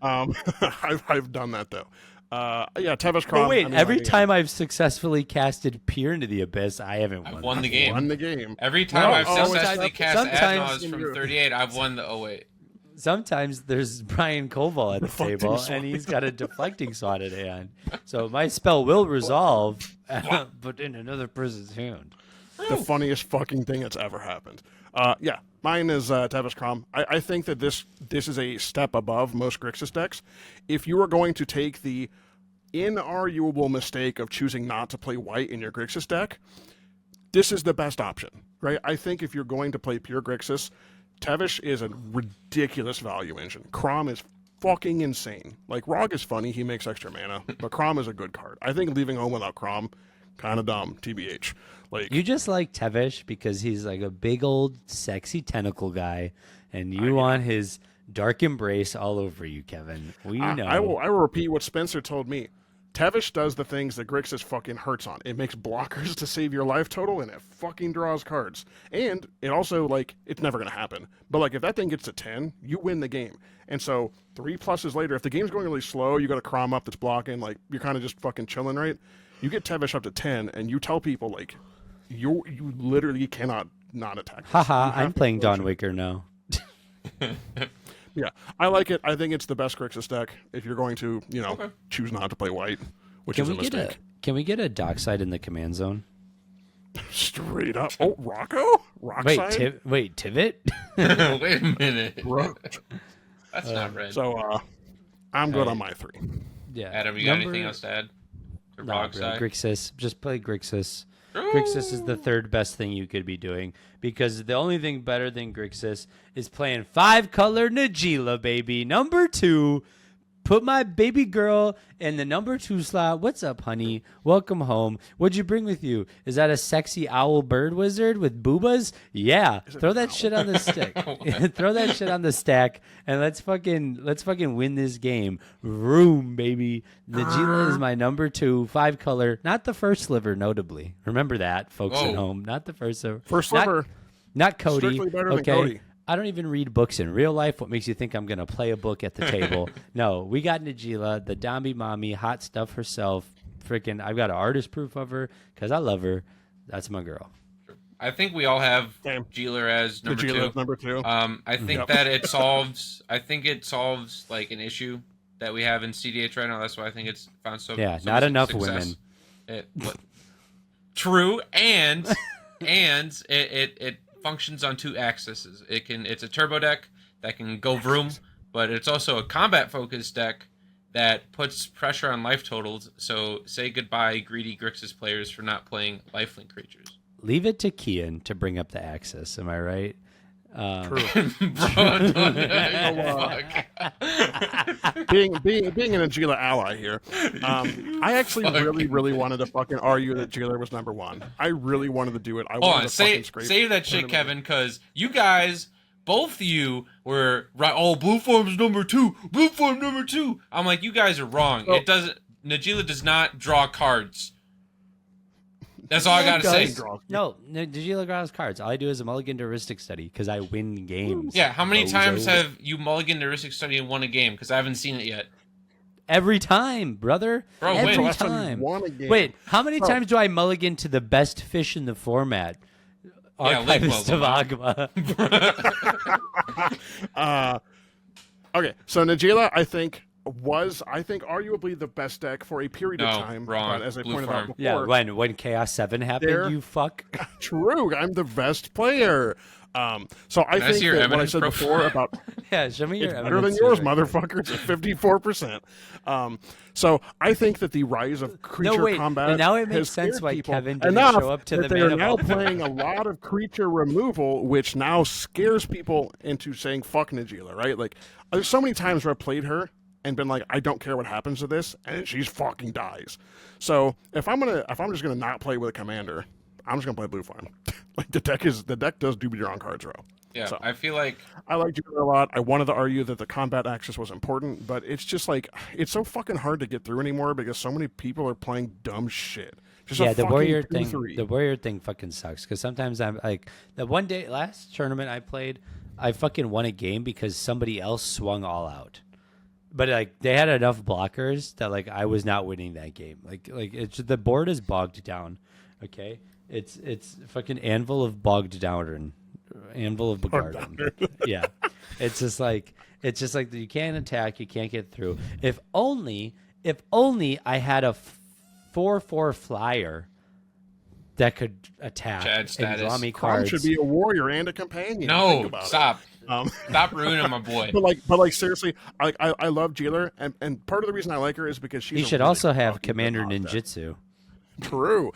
S3: I've done that, though. Yeah, Tevis Crom.
S2: But wait, every time I've successfully casted Peer into the Abyss, I haven't won.
S1: I've won the game.
S3: Won the game.
S1: Every time I've
S3: oh,
S1: successfully cast
S2: sometimes-
S1: Adnos from 38, I've won the... Oh, wait.
S2: Sometimes there's Brian Koval at the
S3: Deflecting
S2: table,
S3: sword.
S2: and he's got a deflecting sword at hand. So my spell will resolve, but in another person's hand.
S3: The funniest fucking thing that's ever happened. Yeah, mine is Tevis Crom. I think that this is a step above most Grixis decks. If you are going to take the inarguable mistake of choosing not to play white in your Grixis deck, this is the best option, right? I think if you're going to play pure Grixis, Tevish is a ridiculous value engine. Crom is fucking insane. Like, Rog is funny, he makes extra mana, but Crom is a good card. I think leaving home without Crom, kind of dumb, TBH. Like,
S2: You just like Tevish because he's like a big old sexy tentacle guy, and you want his dark embrace all over you, Kevin. We know.
S3: I will repeat what Spencer told me. Tevish does the things that Grixis fucking hurts on. It makes blockers to save your life total, and it fucking draws cards. And it also, like, it's never going to happen. But, like, if that thing gets to 10, you win the game. And so 3 pluses later, if the game's going really slow, you got a Crom up that's blocking, like, you're kind of just fucking chilling, right? You get Tevish up to 10, and you tell people, like, you literally cannot not attack.
S2: Haha, I'm playing Dawnwaker now.
S3: Yeah, I like it. I think it's the best Grixis deck if you're going to, choose not to play white, which is a mistake.
S2: Can we get a Dockside in the command zone?
S3: Straight up. Oh, Rocco? Rockside?
S2: Wait, Tivit?
S1: Wait a minute. That's not red.
S3: So, I'm good on my 3.
S2: Yeah.
S1: Adam, you got anything else to add? To
S2: Not really.
S1: Rogside?
S2: Grixis. Just play Grixis. Grixis is the third best thing you could be doing because the only thing better than Grixis is playing 5-color Najila, baby. Number 2. Put my baby girl in the number 2 slot. What's up, honey? Welcome home. What'd you bring with you? Is that a sexy owl bird wizard with boobas? Yeah. Throw that shit on the stick. Throw that shit on the stack, and let's fucking win this game. Room, baby. Najila is my number 2, 5-color. Not the first sliver, notably. Remember that, folks at home. Not the first sliver.
S3: First sliver.
S2: Not Cody.
S3: Strictly better than Cody.
S2: I don't even read books in real life. What makes you think I'm going to play a book at the table? No, we got Najila, the Domby mommy, hot stuff herself. Freaking, I've got an artist proof of her because I love her. That's my girl.
S1: I think we all have Jeeler as number 2.
S3: Number 2.
S1: I think that it solves. I think it solves like an issue that we have in CDH right now. That's why I think it's found so.
S2: Yeah,
S1: so
S2: not enough
S1: success.
S2: women.
S1: True, and it functions on 2 axes. It's a turbo deck that can go vroom, but it's also a combat focused deck that puts pressure on life totals. So say goodbye, greedy Grixis players, for not playing lifelink creatures.
S2: Leave it to Cian to bring up the axis. Am I right?
S3: True.
S1: Bro,
S3: being an Agila ally here, I actually really wanted to fucking argue that Jailer was number 1. I really wanted to do it.
S1: Hold on, save that shit, Kevin, because you guys, both of you were right. Oh, Blue Farm's number 2. Blue Farm number 2. I'm like, you guys are wrong.
S3: Well,
S1: it doesn't. Najila does not draw cards. That's all I gotta say.
S2: No, Najila draws cards. All I do is a mulligan heuristic study because I win games.
S1: Yeah, how many times have you mulliganed heuristic study and won a game? Because I haven't seen it yet.
S2: Every time, brother.
S1: Bro,
S2: every
S1: win.
S2: time.
S3: Game.
S2: Wait, how many times do I mulligan to the best fish in the format?
S1: Yeah,
S2: Archivist of Agma.
S3: Okay, so Najila, I think arguably the best deck for a period of time.
S1: Wrong.
S3: But as I
S1: Blue
S3: pointed
S1: Farm.
S3: out before,
S2: Yeah, when Chaos 7 happened, you fuck.
S3: True, I'm the best player. So I think that what I said before about
S2: yeah, show me your
S3: it's better than yours, motherfucker. It's 54%. So I think that the rise of creature combat
S2: and now it makes
S3: has
S2: sense
S3: scared
S2: why
S3: people
S2: Kevin didn't
S3: enough
S2: show up to
S3: that
S2: the
S3: they are
S2: mana
S3: now
S2: vault.
S3: playing a lot of creature removal, which now scares people into saying fuck Najila, right? Like there's so many times where I played her and been like, I don't care what happens to this, and she's fucking dies. So if I'm just gonna not play with a commander, I'm just gonna play Blue Farm. Like the deck does do your own cards row.
S1: Yeah,
S3: so,
S1: I feel like
S3: I liked you a lot. I wanted to argue that the combat axis was important, but it's just like it's so fucking hard to get through anymore because so many people are playing dumb shit. Just
S2: yeah, the warrior thing. The warrior thing fucking sucks because sometimes I'm like the one day last tournament I played, I fucking won a game because somebody else swung all out. But like they had enough blockers that like I was not winning that game. Like it's the board is bogged down. Okay, it's fucking Anvil of Bogged Down. Anvil of Bogarden. Yeah, it's just like you can't attack, you can't get through. If only I had a 4/4 flyer that could attack and draw me cards.
S3: Should be a warrior and a companion.
S1: No, stop. Stop ruining my boy.
S3: But like seriously, I love Jailer, and part of the reason I like her is because she's.
S2: He should also have Commander Ninjutsu.
S3: True.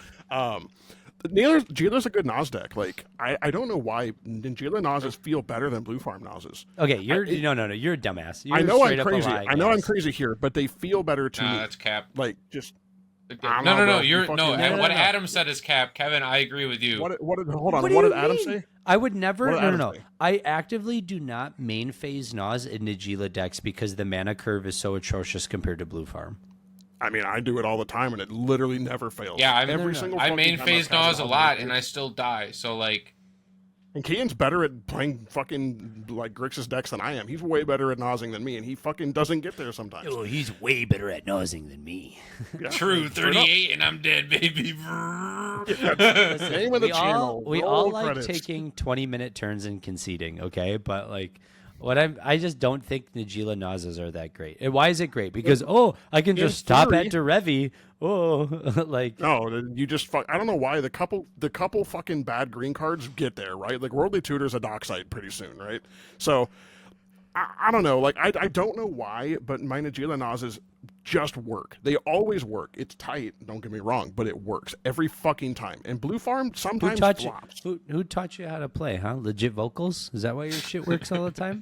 S3: Nagila's a good Naus deck. Like, I don't know why Nagila Nauses feel better than Blue Farm Nauses.
S2: Okay, you're no, you're a dumbass. You're
S3: I know I'm
S2: straight up a
S3: crazy.
S2: lying
S3: I know I'm
S2: ass.
S3: crazy here, but they feel better to me.
S1: that's cap.
S3: Like, just
S1: No. You're
S3: fucking-
S1: no.
S3: No,
S1: What
S2: no.
S1: Adam said is cap. Kevin, I agree with you.
S3: What did hold on?
S2: What do
S3: What
S2: you
S3: did Adam
S2: mean?
S3: say?
S2: I would never.
S3: What did
S2: No.
S3: Adam say?
S2: I actively do not main phase Naus in Nagila decks because the mana curve is so atrocious compared to Blue Farm.
S3: I mean, I do it all the time, and it literally never fails.
S1: Yeah,
S3: every single.
S1: I
S3: fucking
S1: main
S3: time
S1: phase
S3: I've cast
S1: Naus a
S3: it,
S1: lot, and I still die. So like,
S3: And Kian's better at playing fucking like Grixis decks than I am. He's way better at nosing than me, and he fucking doesn't get there sometimes.
S2: Oh, he's way better at nosing than me.
S3: Yeah,
S1: true,
S3: straight up.
S1: 38, and I'm dead, baby.
S3: Name of the channel.
S2: We
S3: Roll
S2: all like
S3: credits.
S2: taking 20-minute turns and conceding, okay? But like I just don't think Nagila Nausas are that great. And why is it great? Because I can just stop
S3: theory-
S2: at Derevi. Oh, like
S3: No, you just fuck. I don't know why the couple fucking bad green cards get there, right? Like Worldly Tutor's a dockside pretty soon, right? So I don't know. Like I don't know why, but my Nagila Nausas just work. They always work. It's tight. Don't get me wrong, but it works every fucking time. And Blue Farm sometimes flops.
S2: who taught you how to play, huh? Legit vocals? Is that why your shit works all the time?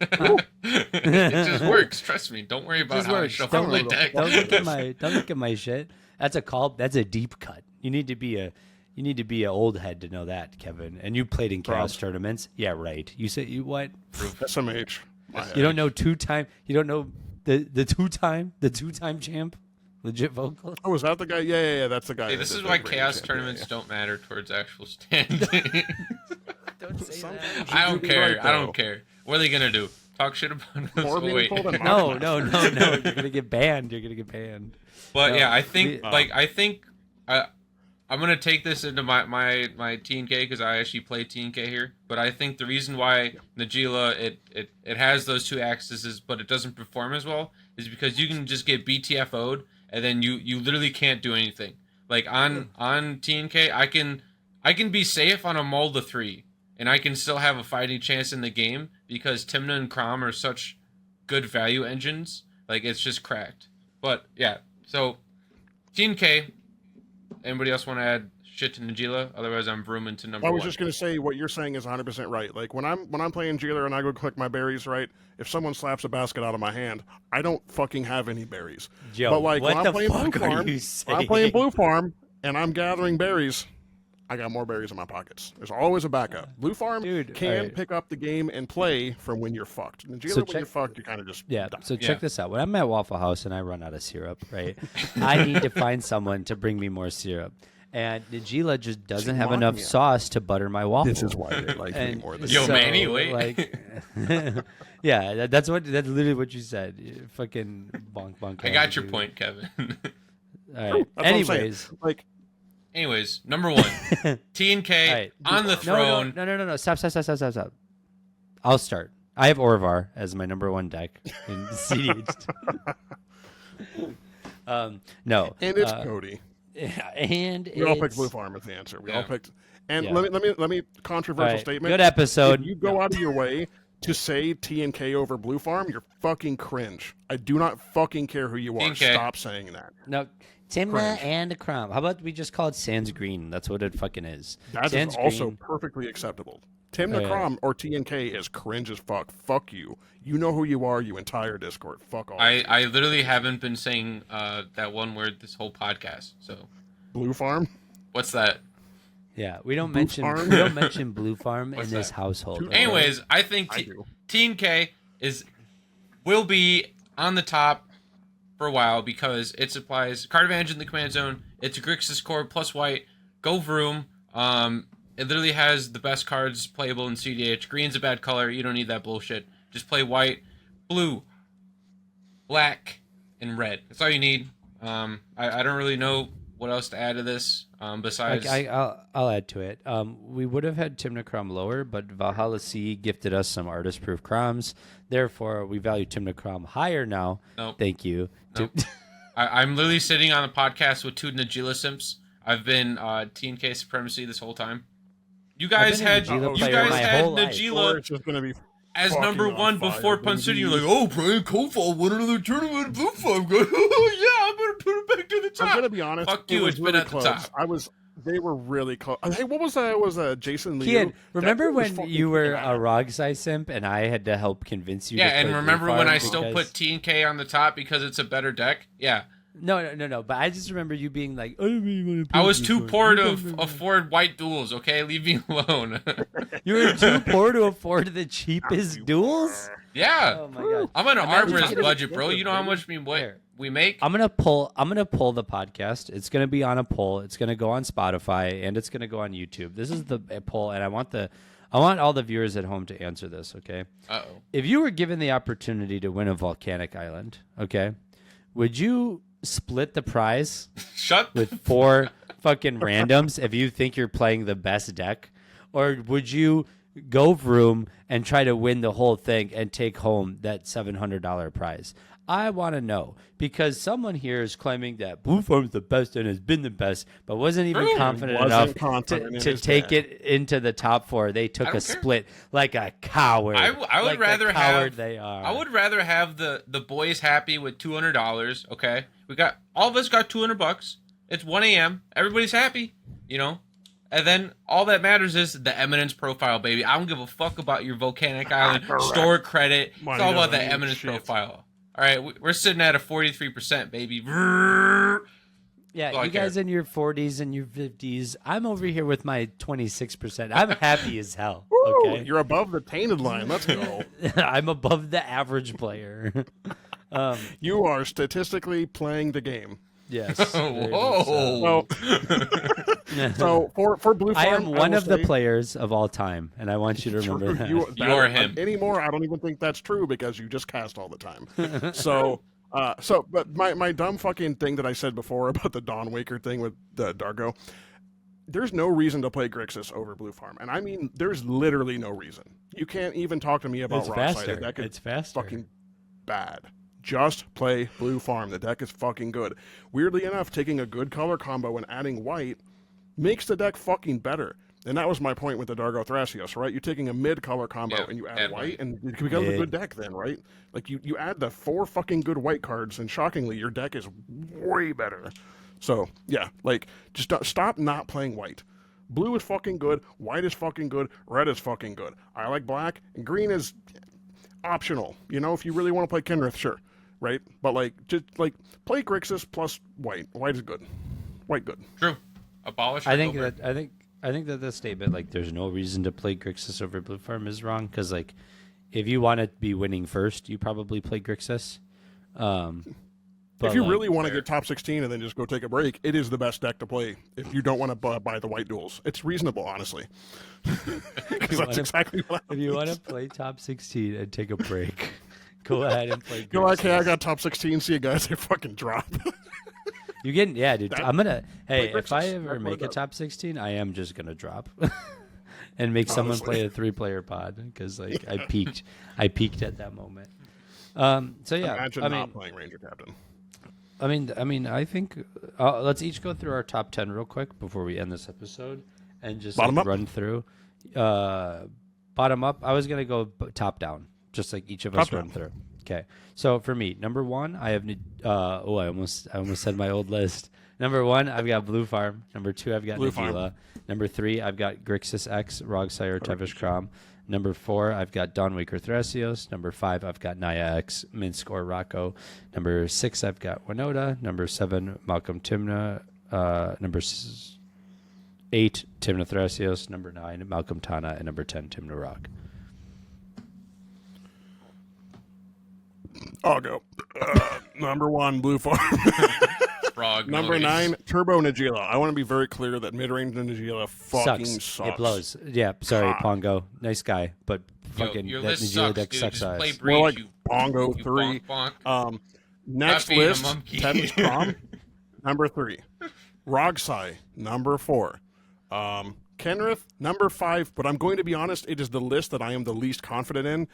S1: It just works. Trust me. Don't worry about
S2: Just
S1: how I
S2: works.
S1: shuffle my deck.
S2: Don't look at my shit. That's a call. That's a deep cut. You need to be a old head to know that, Kevin. And you played in chaos tournaments. Yeah, right. You said you what?
S3: SMH.
S2: You don't know two-time. You don't know the two-time champ. Legit vocal.
S3: Oh, is that the guy? Yeah. That's the guy.
S1: Hey,
S3: that
S1: this
S3: did
S1: is
S3: the
S1: why
S3: Grand
S1: chaos
S3: Champ.
S1: tournaments
S3: Yeah.
S1: don't matter towards actual standing.
S2: Don't say
S3: Sometimes
S1: I
S3: you
S1: don't
S3: do
S1: care.
S3: right,
S1: I don't
S3: though.
S1: care. What are they gonna do? Talk shit about us?
S3: More
S1: Oh, wait.
S3: meaningful than
S2: No.
S3: Mark.
S2: You're gonna get banned.
S1: But
S2: No,
S1: yeah, I think
S2: we-
S1: I think I'm gonna take this into my TNK because I actually play TNK here. But I think the reason why Nagila it has those two axes, but it doesn't perform as well, is because you can just get BTFO'd and then you literally can't do anything. Like on TNK, I can be safe on a Molda 3, and I can still have a fighting chance in the game because Tymna and Crom are such good value engines. Like it's just cracked. But yeah, so TNK. Anybody else want to add shit to Nagila? Otherwise, I'm vrooming to number
S3: I was
S1: one.
S3: just gonna say what you're saying is 100% right. Like when I'm playing Jailer and I go click my berries, right? If someone slaps a basket out of my hand, I don't fucking have any berries.
S2: Yo,
S3: but like
S2: what
S3: when
S2: the
S3: I'm playing
S2: fuck
S3: Blue
S2: are
S3: Farm,
S2: you
S3: when
S2: saying?
S3: I'm playing Blue Farm and I'm gathering berries, I got more berries in my pockets. There's always a backup. Blue Farm
S2: Dude,
S3: can
S2: alright.
S3: pick up the game and play from when you're fucked. Nagila,
S2: So
S3: when you're fucked, you kind of just
S2: Yeah.
S3: die.
S2: So
S1: Yeah.
S2: check this out. When I'm at Waffle House and I run out of syrup, right? I need to find someone to bring me more syrup. And Nagila just doesn't have enough
S3: Simania.
S2: sauce to butter my waffle.
S3: This is why they like me
S2: And
S3: more than
S1: Yo,
S2: so,
S1: Manny, wait.
S2: Like, yeah, that's literally what you said. You fucking bonk.
S1: I got your
S2: dude.
S1: point, Kevin.
S2: All right.
S3: That's what I'm saying.
S2: Anyways,
S3: Like
S1: Anyways, number one, TNK
S2: all right.
S1: on the throne.
S2: No. Stop. I'll start. I have Orvar as my number one deck in CDH. No.
S3: and it's Cody.
S2: Yeah, and
S3: We all
S2: it's-
S3: picked Blue Farm as the answer. We all
S1: Yeah.
S3: picked. And
S2: Yeah.
S3: let me controversial
S2: All right,
S3: statement.
S2: good episode.
S3: If you go out of your way to say TNK over Blue Farm, you're fucking cringe. I do not fucking care who you are.
S1: TNK.
S3: Stop saying that.
S2: No, Timna
S3: Cringe.
S2: and Crom. How about we just call it Sans Green? That's what it fucking is.
S3: That
S2: Sans
S3: is also
S2: Green.
S3: perfectly acceptable. Tim
S2: Oh, yeah.
S3: Necrom or TNK is cringe as fuck. Fuck you. You know who you are, you entire Discord. Fuck all.
S1: I literally haven't been saying that one word this whole podcast. So
S3: Blue Farm?
S1: what's that?
S2: Yeah, we don't
S3: Blue
S2: mention
S3: Farm?
S2: Blue Farm in
S1: What's
S2: this
S1: that?
S2: household. okay?
S1: Anyways, I think
S3: I do.
S1: TNK will be on the top for a while because it supplies card advantage in the command zone. It's a Grixis core plus white. Go Vroom. It literally has the best cards playable in cEDH. Green's a bad color. You don't need that bullshit. Just play white, blue, black, and red. That's all you need. I don't really know what else to add to this besides.
S2: I'll add to it. We would have had Timna Crom lower, but Valhalla C gifted us some artist-proof Croms. Therefore, we value Timna Crom higher now.
S1: Nope.
S2: Thank you.
S1: Nope. I'm literally sitting on a podcast with two Nagila simps. I've been TNK supremacy this whole time. You guys
S2: been a
S1: had
S2: Nagila
S3: player my
S2: whole life.
S3: Or
S1: Nagila
S3: it's just gonna be
S1: as
S3: fucking
S1: number
S3: on
S1: one
S3: fire,
S1: before
S3: baby.
S1: Pun City. You're like, oh, Brian Kofal won another tournament at Blue Farm. Yeah, I'm gonna put it back to the top.
S3: I'm gonna be honest.
S1: Fuck
S3: it
S1: you,
S3: was
S1: it's been
S3: really
S1: at the
S3: close.
S1: top.
S3: They were really close. Hey, what was that? Was Jason Liu?
S2: Kian, remember
S3: That was
S2: when
S3: fucking
S2: you were
S3: bad.
S2: a Rogsai simp and I had to help convince you?
S1: Yeah,
S2: to
S1: and
S2: play
S1: remember
S2: Blue
S1: when
S2: Farm
S1: I still
S2: because-
S1: put T and K on the top because it's a better deck? Yeah.
S2: No. But I just remember you being like, "I don't really want to play
S1: I was
S2: Blue
S1: too
S2: Farm."
S1: poor to afford white duels, okay? Leave me alone.
S2: You were too poor to afford the cheapest duels.
S1: Yeah.
S2: Oh my god!
S1: I'm on an
S2: Imagine
S1: arborist
S2: getting-
S1: budget, bro. You know how much we make?
S2: I'm gonna pull the podcast. It's gonna be on a poll. It's gonna go on Spotify and it's gonna go on YouTube. This is the poll, and I want all the viewers at home to answer this. Okay.
S1: Uh-oh.
S2: If you were given the opportunity to win a volcanic island, okay, would you split the prize
S1: Shut
S2: with 4 fucking randoms if you think you're playing the best deck, or would you go vroom and try to win the whole thing and take home that $700 prize? I want to know, because someone here is claiming that Blue Farm's the best and has been the best, but wasn't even confident
S3: Wasn't
S2: enough
S3: confident in
S2: to
S3: his
S2: take
S3: deck.
S2: it into the top 4. They took
S1: don't
S2: a
S1: care.
S2: split like a coward.
S1: I would
S2: Like the
S1: rather
S2: coward
S1: have.
S2: they are.
S1: I would rather have the boys happy with $200. Okay, we got all of us got $200. It's 1 a.m. Everybody's happy, you know. And then all that matters is the eminence profile, baby. I don't give a fuck about your volcanic island store credit.
S3: Money
S1: It's all about the
S3: doesn't mean
S1: eminence
S3: shit.
S1: profile. All right, we're sitting at a 43%, baby.
S2: Yeah,
S1: all I
S2: you guys
S1: care.
S2: in your 40s and your 50s. I'm over here with my 26%. I'm happy as hell.
S3: Woo,
S2: Okay,
S3: you're above the tainted line. Let's go.
S2: I'm above the average player.
S3: You are statistically playing the game.
S2: Yes. very much
S1: Whoa.
S3: So, so for Blue
S2: I
S3: Farm,
S2: am one
S3: will
S2: of the
S3: say-
S2: players of all time, and I want you to remember that.
S1: You're him.
S3: Anymore, I don't even think that's true because you just cast all the time. But my dumb fucking thing that I said before about the Dawn Waker thing with the Dargo, there's no reason to play Grixis over Blue Farm. And I mean, there's literally no reason. You can't even talk to me about
S2: It's
S3: Rock
S2: faster.
S3: Side. That deck is
S2: It's faster.
S3: fucking bad. Just play Blue Farm. The deck is fucking good. Weirdly enough, taking a good color combo and adding white makes the deck fucking better. And that was my point with the Dargo Thrasios, right? You're taking a mid-color combo
S1: Yeah,
S3: and you add
S1: add
S3: white,
S1: white.
S3: and it becomes a
S2: Mid.
S3: good deck then, right? Like, you add the 4 fucking good white cards, and shockingly, your deck is way better. So, yeah, like, just stop not playing white. Blue is fucking good, white is fucking good, red is fucking good. I like black, and green is optional. You know, if you really want to play Kenrith, sure, right? But, like, just, like, play Grixis plus white. White is good. White good.
S1: True. Abolish.
S2: I think
S1: Gilbert.
S2: that I think that the statement like there's no reason to play Grixis over Blue Farm is wrong, because like if you want to be winning first, you probably play Grixis.
S3: If you really want to get top 16 and then just go take a break, it is the best deck to play if you don't want to buy the white duels. It's reasonable, honestly. Because that's exactly what I
S2: if you want to play top 16 and take a break, go ahead and play Grixis.
S3: You're like, hey, I got top 16. See you guys. They fucking drop.
S2: You getting dude. I'm gonna hey,
S3: like
S2: if I
S3: Grixis.
S2: ever
S3: That's what
S2: make
S3: it
S2: a
S3: does.
S2: top 16, I am just gonna drop and make someone
S3: Honestly.
S2: play a 3-player pod, because like I peaked at that moment. So yeah,
S3: Imagine
S2: I
S3: not
S2: mean,
S3: playing Ranger Captain.
S2: I think let's each go through our top 10 real quick before we end this episode and just
S3: Bottom
S2: like,
S3: up?
S2: run through. Bottom up. I was gonna go top down, just like each of us
S3: Top
S2: run
S3: down.
S2: through. Okay. So for me, number 1, I have. I almost said my old list. Number 1, I've got Blue Farm. Number 2, I've got
S3: Blue Farm.
S2: Nagila. Number 3, I've got Grixis X, Rogsire, Tevish Krom. Number 4, I've got Dawnwaker Thrasios. Number 5, I've got Naya X, Minsk or Rocco. Number 6, I've got Winoda. Number 7, Malcolm Timna. Number 8, Timna Thrasios. Number 9, Malcolm Tana. And number 10, Timna Rock.
S3: I'll go. Number 1, Blue Farm.
S1: Frog
S3: Number
S1: noise.
S3: 9, Turbo Nagila. I want to be very clear that mid-range Nagila fucking sucks.
S2: It blows. Yeah, sorry, Pongo. Nice guy, but
S1: Yo,
S2: fucking
S1: your
S2: that
S1: list
S2: Nagila
S1: sucks,
S2: deck
S1: dude.
S2: sucks
S1: Just play
S2: ass.
S1: Breach,
S3: More like
S1: you
S3: Bongo
S1: you
S3: 3.
S1: bonk.
S3: Next
S1: being a
S3: list,
S1: monkey.
S3: Tevish Krom, number 3. Rogsai, number 4. Kenrith, number 5. But I'm going to be honest, it is the list that I am the least confident in.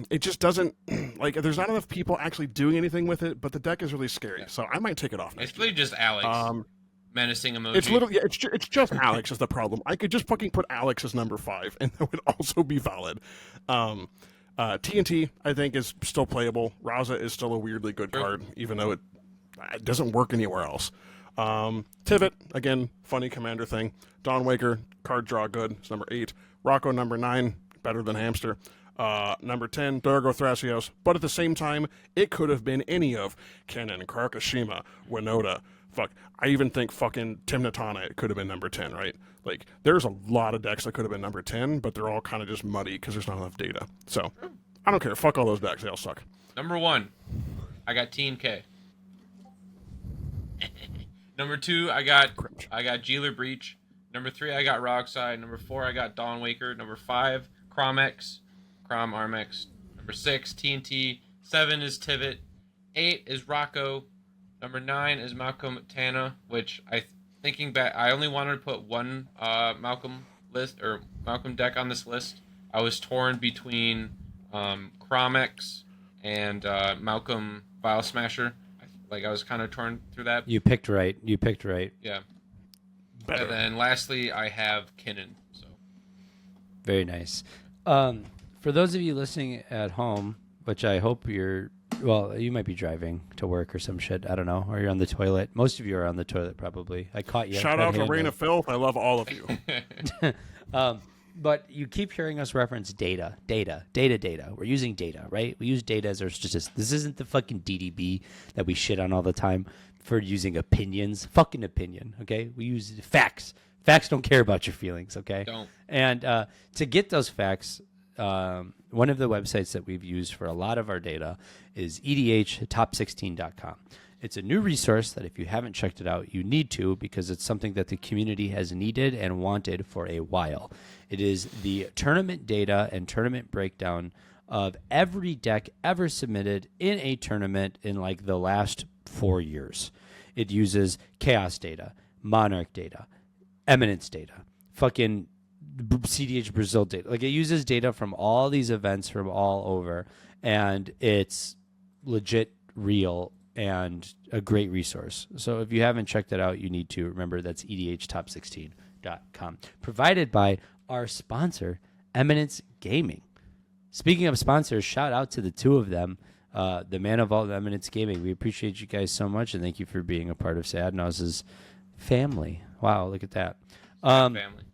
S3: It just doesn't, like, there's not enough people actually doing anything with it, but the deck is really scary. So I might take it off
S1: It's
S3: next
S1: really
S3: year.
S1: just Alex. Menacing emoji.
S3: It's literally, it's just Alex is the problem. I could just fucking put Alex as number 5, and that would also be valid. TNT, I think, is still playable. Raza is still a weirdly good card, even though it doesn't work anywhere else. Tivit, again, funny commander thing. Dawn Waker, card draw good. It's number 8. Rocco, number 9, better than Hamster. Number 10, Dargo Thrasios. But at the same time, it could have been any of Kennen, Karakashima, Winota. Fuck, I even think fucking Timnatana could have been number 10, right? Like, there's a lot of decks that could have been number 10, but they're all kind of just muddy because there's not enough data. So, I don't care. Fuck all those decks. They all suck.
S1: Number 1, I got TNK. Number 2, I got Jeeler Breach. Number 3, I got Rogside. Number 4, I got Dawn Waker. Number 5, Chromex, Chrom Armex. Number 6, TNT. 7 is Tivit. 8 is Rocco. Number 9 is Malcolm Tana, which thinking back, I only wanted to put one Malcolm deck on this list. I was torn between Chromex and Malcolm Vile Smasher. I was kind of torn through that.
S2: You picked right.
S1: Yeah.
S3: Better.
S1: And then lastly, I have Kinnan. So.
S2: Very nice. For those of you listening at home, which I hope you might be driving to work or some shit. I don't know. Or you're on the toilet. Most of you are on the toilet, probably. I caught you.
S3: Shout out to Rain of Filth. I love all of you.
S2: But you keep hearing us reference data. We're using data, right? We use data as our statistics. This isn't the fucking DDB that we shit on all the time for using opinions. Fucking opinion, okay? We use facts. Facts don't care about your feelings, okay?
S1: Don't.
S2: And to get those facts, one of the websites that we've used for a lot of our data is EDHtop16.com. It's a new resource that if you haven't checked it out, you need to, because it's something that the community has needed and wanted for a while. It is the tournament data and tournament breakdown of every deck ever submitted in a tournament in the last 4 years. It uses chaos data, monarch data, eminence data, fucking cEDH Brazil data. It uses data from all these events from all over, and it's legit real and a great resource. So if you haven't checked it out, you need to. Remember, that's EDHtop16.com. Provided by our sponsor, Eminence Gaming. Speaking of sponsors, shout out to the two of them, the man of all Eminence Gaming. We appreciate you guys so much, and thank you for being a part of Sadnaus's family. Wow, look at that.
S1: Family.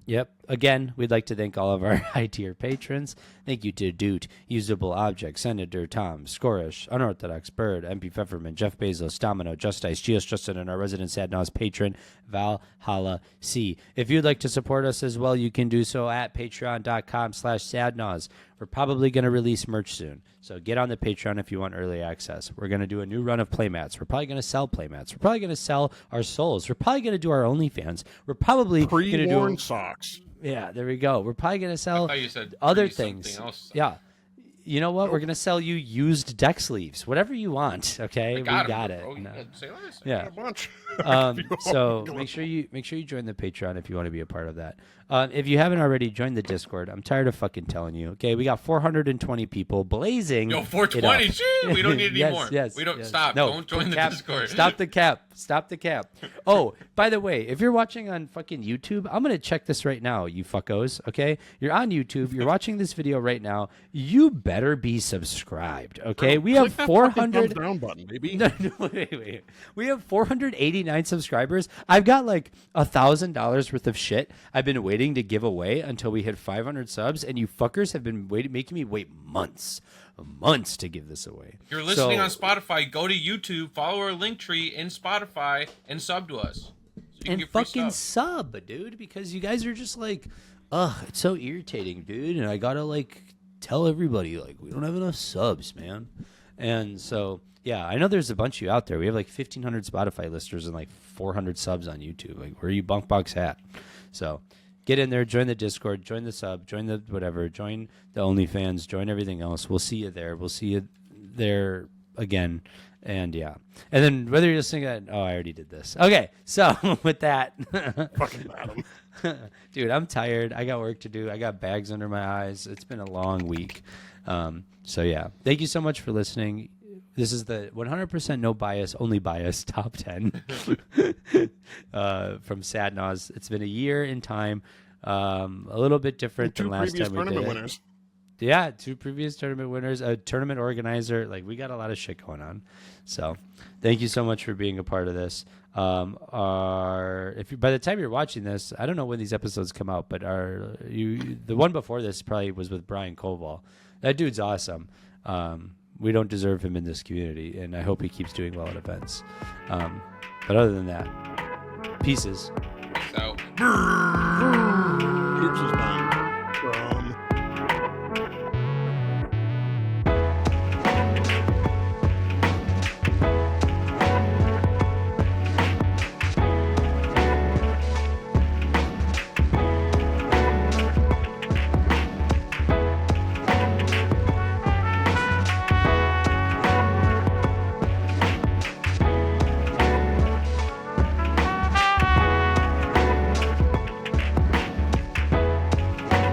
S2: Yep. Again, we'd like to thank all of our high-tier patrons. Thank you to Doot, Usable Object, Senator Tom, Scorish, Unorthodox Bird, MP Pfefferman, Jeff Bezos, Domino, Justice, Geos Justin, and our resident Sadnaus patron, Valhalla C. If you'd like to support us as well, you can do so at patreon.com/Sadnaus. We're probably going to release merch soon, so get on the Patreon if you want early access. We're going to do a new run of playmats. We're probably going to sell playmats. We're probably going to sell our souls. We're probably going to do our OnlyFans. We're probably going to do
S3: socks.
S2: Yeah, there we go. We're probably going to sell
S1: I thought you said
S2: other
S1: something
S2: things.
S1: else.
S2: Yeah. You know what? We're going to sell you used deck sleeves. Whatever you want, okay? We got it.
S1: Bro.
S2: No.
S1: Say less.
S2: Yeah.
S3: A bunch.
S2: So make sure you join the Patreon if you want to be a part of that. If you haven't already, join the Discord. I'm tired of fucking telling you. Okay, we got 420 people blazing.
S1: Yo, 420. Shit, we don't need any
S2: Yes,
S1: more.
S2: yes,
S1: we don't
S2: yes.
S1: stop.
S2: No,
S1: Don't join the
S2: cap.
S1: Discord.
S2: Stop the cap. Stop the cap. Oh, by the way, if you're watching on fucking YouTube, I'm gonna check this right now, you fuckos. Okay, you're on YouTube. You're watching this video right now. You better be subscribed. Okay, we have 400.
S3: Thumbs down button, baby.
S2: No, wait. We have 489 subscribers. I've got $1,000 worth of shit I've been waiting to give away until we hit 500 subs, and you fuckers have been making me wait months to give this away.
S1: If you're listening on Spotify, go to YouTube, follow our link tree in Spotify, and sub to us. So you can
S2: And
S1: get free
S2: fucking
S1: stuff.
S2: sub, dude, because you guys are just it's so irritating, dude, and I gotta tell everybody we don't have enough subs, man. And so yeah, I know there's a bunch of you out there. We have 1,500 Spotify listeners and 400 subs on YouTube. Where are you bunk bucks at? So get in there, join the Discord, join the sub, join the whatever, join the OnlyFans, join everything else. We'll see you there. We'll see you there again. And yeah. And then whether you're listening to that, I already did this. Okay, so with that.
S3: Fucking Adam.
S2: Dude, I'm tired. I got work to do. I got bags under my eyes. It's been a long week. So yeah. Thank you so much for listening. This is the 100% no bias, only bias top 10 from Sadnaus. It's been a year in time, a little bit different than last time we did.
S3: Winners.
S2: Yeah, 2 previous tournament winners, a tournament organizer. Like, we got a lot of shit going on. So thank you so much for being a part of this. By the time you're watching this, I don't know when these episodes come out, but the one before this probably was with Brian Koval. That dude's awesome. We don't deserve him in this community, and I hope he keeps doing well at events. But other than that, pieces.
S1: So.
S3: Oops is mine.